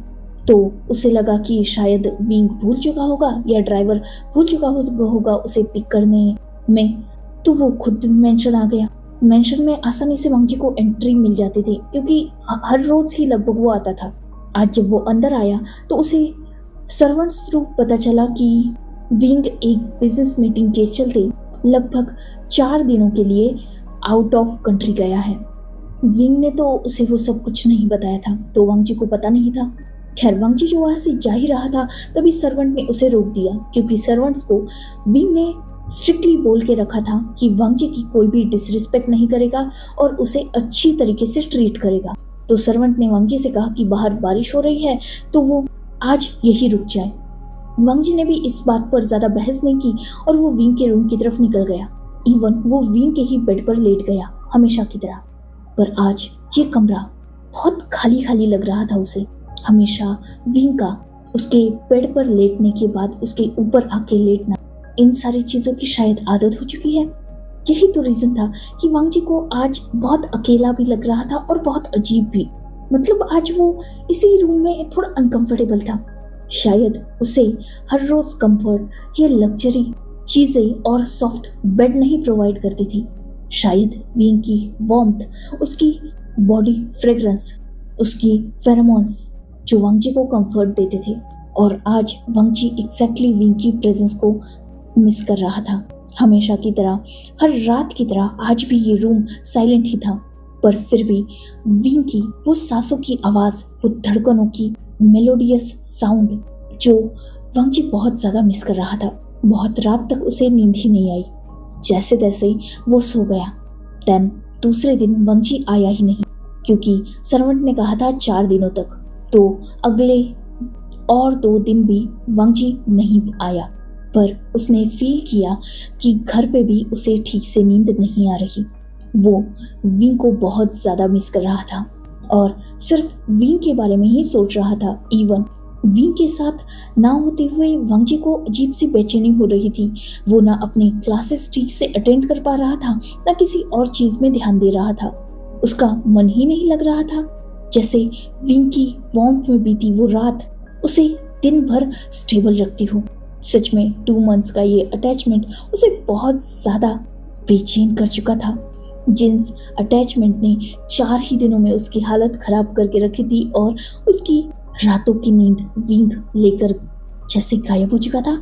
तो उसे लगा कि शायद विंग भूल चुका होगा या ड्राइवर भूल चुका होगा उसे पिक करने में। तो वो खुद मेंशन आ गया। मेंशन में आसानी से वांग जी को एंट्री मिल जाती थी क्योंकि हर रोज ही लगभग वो आता था। आज जब वो अंदर आया तो उसे सर्वेंट्स थ्रू पता चला कि विंग एक बिजनेस मीटिंग के चलते लगभग 4 दिनों के लिए आउट ऑफ कंट्री गया है। विंग ने तो उसे वो सब कुछ नहीं बताया था, तो वांग जी को पता नहीं था। खैर, वांग जी जो वहां से जा ही रहा था तभी सर्वेंट ने उसे रोक दिया क्योंकि सर्वेंट्स को विंग ने स्ट्रिक्टली बोल के रखा था कि वांग जी की कोई भी डिसरिस्पेक्ट नहीं करेगा और उसे अच्छी तरीके से ट्रीट करेगा। तो सर्वेंट ने वांग जी से कहा कि बाहर बारिश हो रही है तो वो आज यही रुक जाए। वांग जी ने भी इस बात पर ज्यादा बहस नहीं की और वो विंग के रूम की तरफ निकल गया। इवन वो विंग के ही बेड पर लेट गया हमेशा की तरह। पर आज ये कमरा बहुत खाली खाली लग रहा था उसे। हमेशा विंग का उसके बेड पर लेटने के बाद उसके ऊपर आके लेटना, इन सारी चीजों की शायद आदत हो चुकी है। यही तो रीजन था कि वांग जी को आज बहुत अकेला भी लग रहा था और बहुत अजीब भी। मतलब आज वो इसी रूम में थोड़ा अनकंफर्टेबल था। शायद उसे हर रोज कंफर्ट, ये लग्जरी चीजें और सॉफ्ट बेड नहीं प्रोवाइड करती थी। शायद विंग की वार्मथ, उसकी बॉडी फ्रेग्रेंस, उसकी फेरोमोन्स जो वांग जी को कंफर्ट देते थे। और आज वांग जी एग्जैक्टली विंग की प्रेजेंस को मिस कर रहा था। हमेशा की तरह, हर रात की तरह आज भी ये रूम साइलेंट ही था, पर फिर भी विंग की वो सांसों की आवाज, वो धड़कनों की मेलोडियस साउंड जो वांग जी बहुत ज्यादा मिस कर रहा था। बहुत रात तक उसे नींद ही नहीं आई। जैसे तैसे वो सो गया। देन दूसरे दिन वांग जी आया ही नहीं क्योंकि सर्वेंट ने कहा था 4 दिनों तक। तो अगले और 2 दिन भी वांग जी नहीं आया, पर उसने फील किया कि घर पे भी उसे ठीक से नींद नहीं आ रही। वो विंग को बहुत ज़्यादा मिस कर रहा था और सिर्फ विंग के बारे में ही सोच रहा था। इवन विंग के साथ ना होते हुए वांग जी को अजीब सी बेचैनी हो रही थी। वो ना अपनी क्लासेस ठीक से अटेंड कर पा रहा था, ना किसी और चीज़ में ध्यान दे रहा था। उसका मन ही नहीं लग रहा था। जैसे विंग की वार्मथ में बीती वो रात उसे दिन भर स्टेबल रखती हो। सच में 2 मंथ्स का ये अटैचमेंट उसे बहुत ज़्यादा बेचैन कर चुका था। जिस अटैचमेंट ने 4 ही दिनों में उसकी हालत खराब करके रखी थी और उसकी रातों की नींद विंग लेकर जैसे गायब हो चुका था।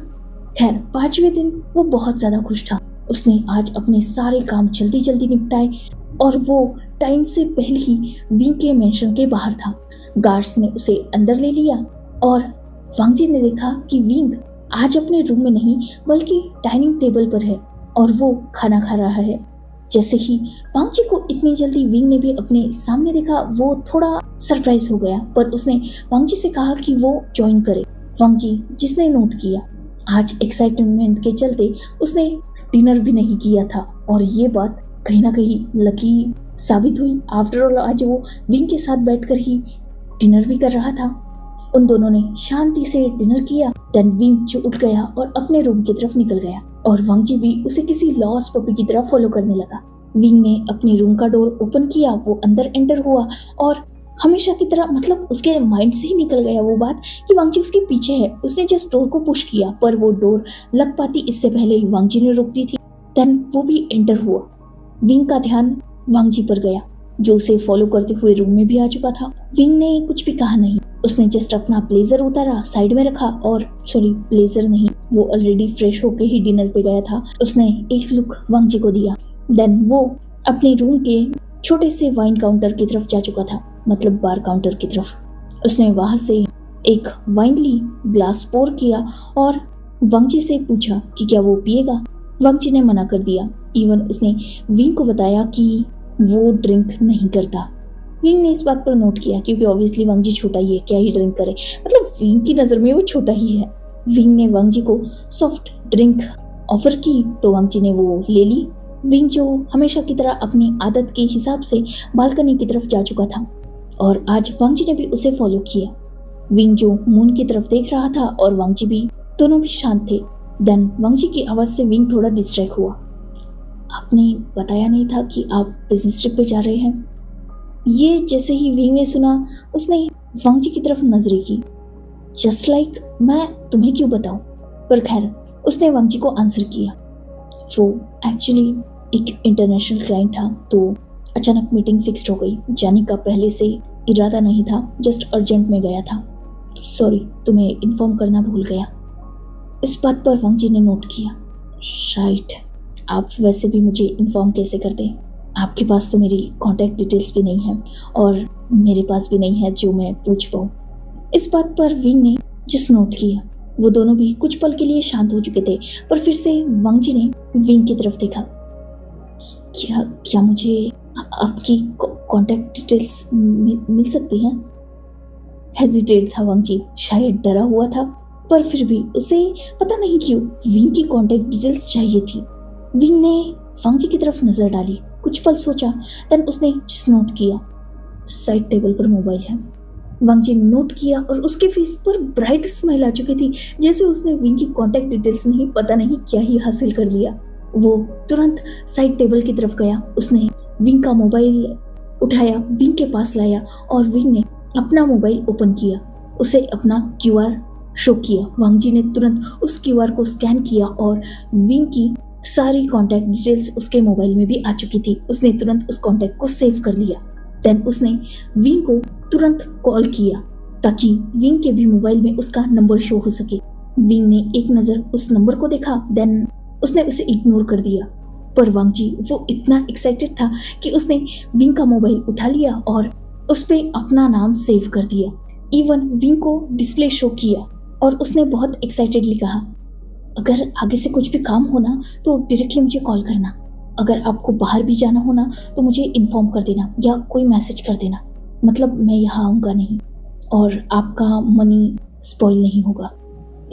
खैर, 5वें दिन वो बहुत ज़्यादा खुश था। उसने आज अपने सारे काम जल्दी जल्दी निपटाए और वो टाइम से पहले ही विंग के मेंशन के बाहर था। गार्ड्स ने उसे अंदर ले लिया और वांग जी ने देखा कि विंग आज अपने रूम में नहीं बल्कि डाइनिंग टेबल पर है और वो खाना खा रहा है। जैसे ही वांग जी को इतनी जल्दी विंग ने भी अपने सामने देखा, वो थोड़ा सरप्राइज हो गया, पर उसने वांग जी से कहा कि वो ज्वाइन करे। वांग जी जिसने नोट किया आज एक्साइटमेंट के चलते उसने डिनर भी नहीं किया था और ये बात कहीं ना कहीं लकी साबित हुई। आफ्टर ऑल आज वो विंग के साथ बैठकर ही डिनर भी कर रहा था। उन दोनों ने शांति से डिनर किया। देन विंग जो उठ गया और अपने रूम की तरफ निकल गया और वांग जी भी उसे किसी लॉस्ट पपी की तरह फॉलो करने लगा। विंग ने अपने रूम का डोर ओपन किया, वो अंदर एंटर हुआ और हमेशा की तरह, मतलब उसके माइंड से ही निकल गया वो बात कि वांग जी उसके पीछे है। उसने जस्ट डोर को पुश किया पर वो डोर लग पाती इससे पहले ही वांग जी ने रोक दी थी। देन वो भी एंटर हुआ। विंग का ध्यान वांग जी पर गया जो उसे फॉलो करते हुए रूम में भी आ चुका था। विंग ने कुछ भी कहा नहीं, उसने जस्ट अपना ब्लेजर उतारा, साइड में रखा और ब्लेजर नहीं, वो ऑलरेडी फ्रेश होके ही डिनर पे गया था। उसने एक लुक वांग जी को दिया। देन वो अपने रूम के छोटे से वाइन काउंटर की तरफ जा चुका था, मतलब बार काउंटर की तरफ। उसने वहां से एक वाइन ली, ग्लास पोर किया और वांग जी से पूछा कि क्या वो पिएगा। वांग जी ने मना कर दिया। इवन उसने विंग को बताया कि वो ड्रिंक नहीं करता। विंग ने इस बात पर नोट किया क्योंकि ऑब्वियसली वांग जी छोटा ही है, क्या ही ड्रिंक करे, मतलब विंग की नज़र में वो छोटा ही है। विंग ने वांग जी को सॉफ्ट ड्रिंक ऑफर की तो वांग जी ने वो ले ली। विंग जो हमेशा की तरह अपनी आदत के हिसाब से बालकनी की तरफ जा चुका था और आज वांग जी ने भी उसे फॉलो किया। विंग जो मून की तरफ देख रहा था और वांग जी भी दोनों भी शांत थे। देन वांगजी की आवाज से विंग थोड़ा डिस्ट्रैक्ट हुआ। आपने बताया नहीं था कि आप बिजनेस ट्रिप पे जा रहे हैं? ये जैसे ही विंग ने सुना, उसने वांगजी की तरफ नजरें की। जस्ट लाइक मैं तुम्हें क्यों बताऊं? पर खैर, उसने वांगजी को आंसर किया। वो एक्चुअली एक इंटरनेशनल क्लाइंट था, तो अचानक मीटिंग फिक्स्ड हो गई। जाने का पहले से इरादा नहीं था, जस्ट अर्जेंट में गया था। सॉरी, तुम्हें इन्फॉर्म करना भूल गया। इस बात पर वांगजी ने नोट किया। राइट, आप वैसे भी मुझे इन्फॉर्म कैसे करते? आपके पास तो मेरी कॉन्टैक्ट डिटेल्स भी नहीं है और मेरे पास भी नहीं है जो मैं पूछ पाऊँ। इस बात पर विंग ने जस्ट नोट किया। वो दोनों भी कुछ पल के लिए शांत हो चुके थे, पर फिर से वांगजी ने विंग की तरफ देखा। क्या मुझे आपकी कॉन्टैक्ट डिटेल्स मिल सकती हैं? हेजिटेट था वांगजी, शायद डरा हुआ था, पर फिर भी उसे पता नहीं क्यों विंग की कॉन्टैक्ट डिटेल्स चाहिए थी। विंग ने वांगजी की तरफ नजर डाली, कुछ पल सोचा, देन उसने जस्ट नोट किया। साइड टेबल पर मोबाइल है। वांगजी ने नोट किया और उसके फेस पर ब्राइट स्माइल आ चुकी थी, जैसे उसने विंग की कॉन्टैक्ट डिटेल्स नहीं पता नहीं क्या ही हासिल कर लिया। वो तुरंत साइड टेबल की तरफ गया। उसने विंग का मोबाइल उठाया, विंग के पास लाया और विंग ने अपना मोबाइल ओपन किया, उसे अपना क्यूआर शो किया। वांगजी ने तुरंत उस क्यूआर को स्कैन किया और विंग की सारी कॉन्टैक्ट डिटेल्स उसके मोबाइल में भी आ चुकी थी। उसने तुरंत उस कॉन्टैक्ट को सेव कर लिया। देन उसने विंग को तुरंत कॉल किया ताकि विंग के भी मोबाइल में उसका नंबर शो हो सके। विंग ने एक नज़र उस नंबर को देखा, देन उसने उसे इग्नोर कर दिया। पर वांगजी वो इतना एक्साइटेड था कि उसने विंग का मोबाइल उठा लिया और उस पर अपना नाम सेव कर दिया। इवन विंग को डिस्प्ले शो किया और उसने बहुत एक्साइटेडली कहा, अगर आगे से कुछ भी काम हो ना तो डायरेक्टली मुझे कॉल करना। अगर आपको बाहर भी जाना हो ना तो मुझे इन्फॉर्म कर देना या कोई मैसेज कर देना। मतलब मैं यहाँ आऊँगा नहीं और आपका मनी स्पॉइल नहीं होगा।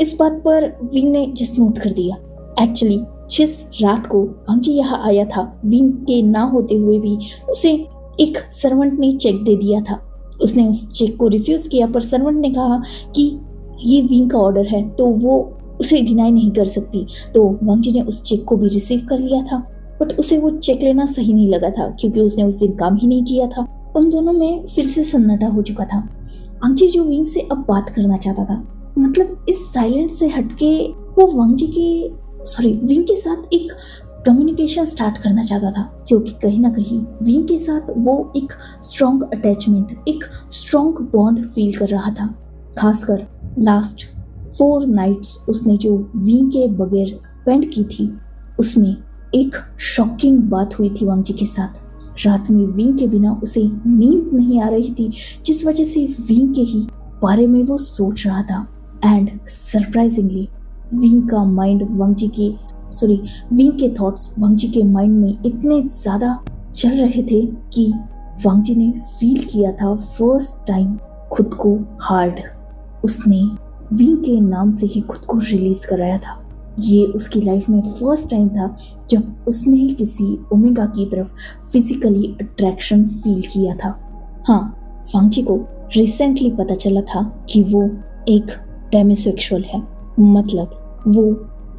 इस बात पर विंग ने जस्ट नोट कर दिया। एक्चुअली जिस रात को वांगजी यहाँ आया था, विंग के ना होते हुए भी उसे एक सर्वेंट ने चेक दे दिया था। उसने उस चेक को रिफ्यूज़ किया, पर सर्वेंट ने कहा कि ये विंग का ऑर्डर है तो वो उसे डिनाई नहीं कर सकती। तो वांगजी ने उस चेक को भी रिसीव कर लिया था, बट उसे वो चेक लेना सही नहीं लगा था क्योंकि उसने उस दिन काम ही नहीं किया था। उन दोनों में फिर से सन्नाटा हो चुका था। वांगजी जो विंग से अब बात करना चाहता था, मतलब इस साइलेंट से हटके वो विंग के साथ एक कम्युनिकेशन स्टार्ट करना चाहता था, क्योंकि कहीं ना कहीं विंग के साथ वो एक स्ट्रॉन्ग अटैचमेंट, एक स्ट्रॉन्ग बॉन्ड फील कर रहा था। खासकर लास्ट 4 नाइट्स उसने जो विंग के बगैर स्पेंड की थी, उसमें एक शॉकिंग बात हुई थी वांगजी के साथ। रात में विंग के बिना उसे नींद नहीं आ रही थी, जिस वजह से विंग के ही बारे में वो सोच रहा था। एंड सरप्राइजिंगली विंग के थॉट्स वांगजी के माइंड में इतने ज़्यादा चल रहे थे कि वांगजी ने फील किया था फर्स्ट टाइम खुद को हार्ड। उसने विंग के नाम से ही खुद को रिलीज कराया था। ये उसकी लाइफ में फर्स्ट टाइम था जब उसने किसी ओमेगा की तरफ फिजिकली अट्रैक्शन फील किया था। हाँ, वांगजी को रिसेंटली पता चला था कि वो एक डेमिसेक्सुअल है, मतलब वो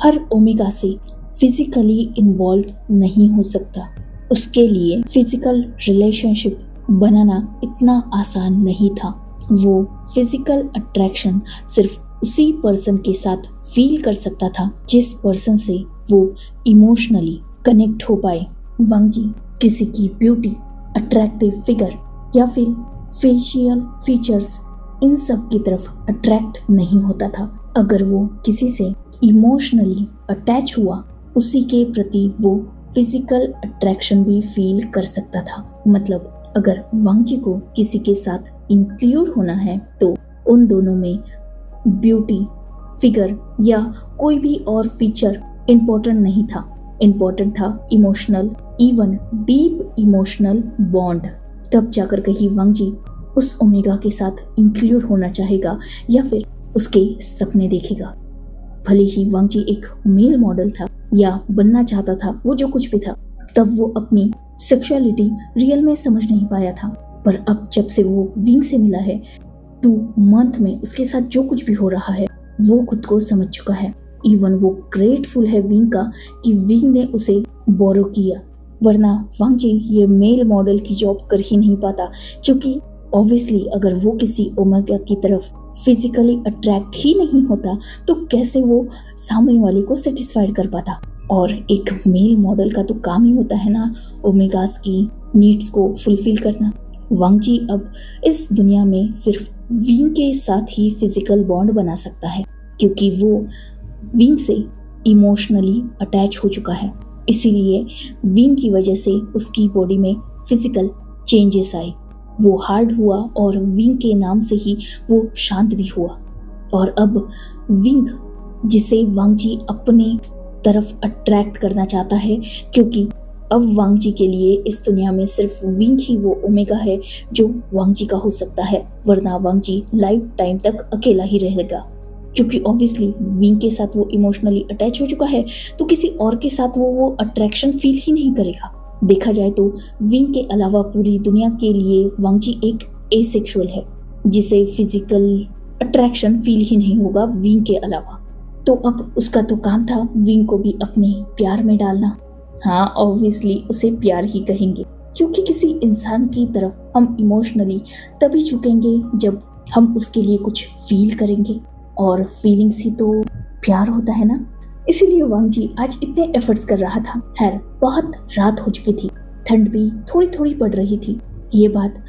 हर ओमेगा से फिजिकली इन्वॉल्व नहीं हो सकता। उसके लिए फिजिकल रिलेशनशिप बनाना इतना आसान नहीं था। वो फिजिकल अट्रैक्शन सिर्फ उसी पर्सन के साथ फील कर सकता था जिस पर्सन से वो इमोशनली कनेक्ट हो पाए। वांगजी किसी की ब्यूटी, अट्रैक्टिव फिगर या फिर फेशियल फीचर्स, इन सब की तरफ अट्रैक्ट नहीं होता था। अगर वो किसी से इमोशनली अटैच हुआ, उसी के प्रति वो फिजिकल अट्रैक्शन भी फील कर सकता था। मतलब अगर वांगजी को किसी के साथ इंक्लूड होना है तो उन दोनों में ब्यूटी, फिगर या कोई भी और फीचर इम्पोर्टेंट नहीं था। इम्पोर्टेंट था emotional, even deep emotional bond. तब जाकर कहीं वांगजी उस ओमेगा के साथ इंक्लूड होना चाहेगा या फिर उसके सपने देखेगा। भले ही वांगजी एक मेल मॉडल था या बनना चाहता था, वो जो कुछ भी था, तब वो अपनी सेक्सुअलिटी रियल में समझ नहीं पाया था। पर अब जब से वो विंग से मिला है, 2 मंथ में उसके साथ जो कुछ भी हो रहा है, वो खुद को समझ चुका है। इवन वो ग्रेटफुल है विंग का कि विंग ने उसे बोरो किया, वरना वांग जी ये मेल मॉडल की जॉब कर ही नहीं पाता, क्योंकि ऑब्वियसली अगर वो किसी ओमेगा की तरफ फिजिकली अट्रैक्ट ही नहीं होता तो कैसे वो सामने वाले को सेटिस्फाइड कर पाता। और एक मेल मॉडल का तो काम ही होता है ना ओमेगास की नीड्स को फुलफिल करना। वांग जी अब इस दुनिया में सिर्फ विंग के साथ ही फिजिकल बॉन्ड बना सकता है, क्योंकि वो विंग से इमोशनली अटैच हो चुका है। इसीलिए विंग की वजह से उसकी बॉडी में फिजिकल चेंजेस आए, वो हार्ड हुआ और विंग के नाम से ही वो शांत भी हुआ। और अब विंग जिसे वांग जी अपने तरफ अट्रैक्ट करना चाहता है, क्योंकि अब वांग जी के लिए इस दुनिया में सिर्फ विंग ही वो ओमेगा है जो वांग जी का हो सकता है, वरना वांग जी लाइफ टाइम तक अकेला ही रहेगा। क्योंकि ऑब्वियसली विंग के साथ वो इमोशनली अटैच हो चुका है, तो किसी और के साथ वो अट्रैक्शन फील ही नहीं करेगा। देखा जाए तो विंग के अलावा पूरी दुनिया के लिए वांग जी एक एसेक्सुअल है, जिसे फिजिकल अट्रैक्शन फील ही नहीं होगा विंग के अलावा। तो अब उसका तो काम था विंग को भी अपने प्यार में डालना। हाँ, ऑब्वियसली उसे प्यार ही कहेंगे, क्योंकि किसी इंसान की तरफ हम इमोशनली तभी झुकेंगे जब हम उसके लिए कुछ फील करेंगे, और फीलिंग्स ही तो प्यार होता है ना। इसीलिए वांग जी आज इतने एफर्ट्स कर रहा था। खैर, बहुत रात हो चुकी थी, ठंड भी थोड़ी थोड़ी पड़ रही थी। ये बात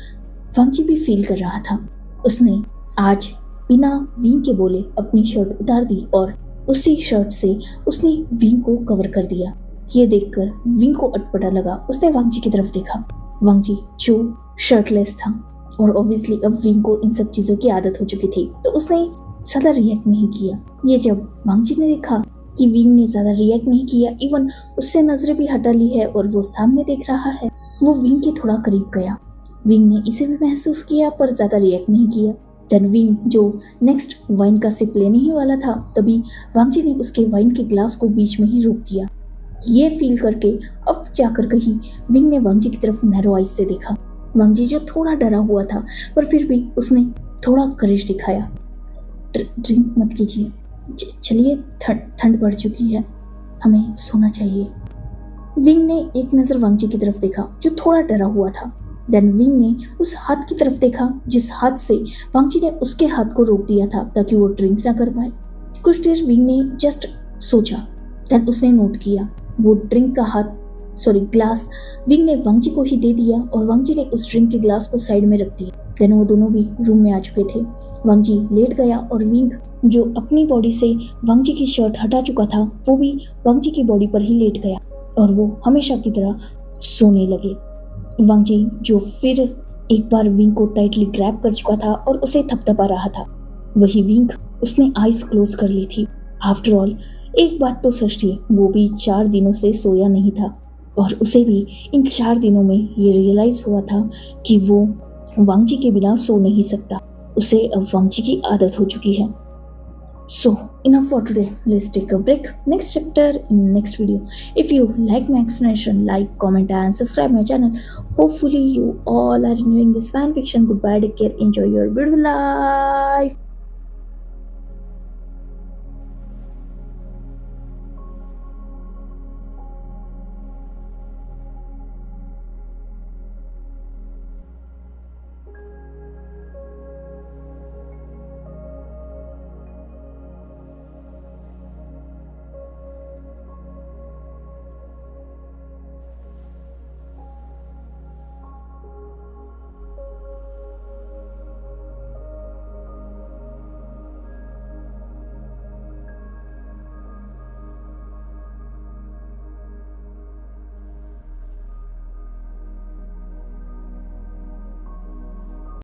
वांग जी भी फील कर रहा था। उसने आज बिना विंग के बोले अपनी शर्ट उतार दी और उसी शर्ट से उसने विंग को कवर कर दिया। ये देखकर विंग को अटपटा लगा। उसने वांग जी की तरफ देखा। वांग जी जो शर्टलेस था, और ऑब्वियसली अब विंग को इन सब चीजों की आदत हो चुकी थी, तो उसने ज्यादा रिएक्ट नहीं किया। ये जब वांग जी ने देखा कि विंग ने ज्यादा रिएक्ट नहीं किया, इवन उससे नजरें भी हटा ली है और वो सामने देख रहा है, वो विंग के थोड़ा करीब गया। विंग ने इसे भी महसूस किया पर ज्यादा रिएक्ट नहीं किया। देन विंग जो नेक्स्ट वाइन का सिप लेने ही वाला था, तभी वांग जी ने उसके वाइन के ग्लास को बीच में ही रोक दिया। ये फील करके अब जाकर कहीं विंग ने वांग जी की तरफ नैरो आइज से देखा। वांग जी जो थोड़ा डरा हुआ था, पर फिर भी उसने थोड़ा करेज दिखाया। ड्रिंक मत कीजिए, चलिए ठंड पड़ चुकी है, हमें सोना चाहिए। विंग ने एक नजर वांग जी की तरफ देखा जो थोड़ा डरा हुआ था। देन विंग ने उस हाथ की तरफ देखा जिस हाथ से वांग जी ने उसके हाथ को रोक दिया था ताकि वो ड्रिंक ना कर पाए। कुछ देर विंग ने जस्ट सोचा, देन उसने नोट किया वो ड्रिंक का ग्लास विंग ने वांग जी को ही दे दिया और वांग जी ने उस ड्रिंक के ग्लास को साइड में रख दिया। देन वो दोनों भी रूम में आ चुके थे। वांग जी लेट गया और विंग जो अपनी बॉडी से वांग जी की शर्ट हटा चुका था, वो भी वांग जी की बॉडी पर ही लेट गया और वो हमेशा की तरह सोने लगे। वांग जी जो फिर एक बार विंग को टाइटली ग्रैब कर चुका था और उसे थपथपा रहा था, वही विंग उसने आइज क्लोज कर ली थी। आफ्टर ऑल एक बात तो सच थी, वो भी 4 दिनों से सोया नहीं था और उसे भी इन 4 दिनों में ये रियलाइज हुआ था कि वो वांग जी के बिना सो नहीं सकता। उसे अब वांग जी की आदत हो चुकी है। So enough for today. Let's take a break. Next chapter in next video. If you like my explanation, like, comment and subscribe my channel. Hopefully you all are enjoying this fan fiction. Goodbye, take care, enjoy your beautiful life.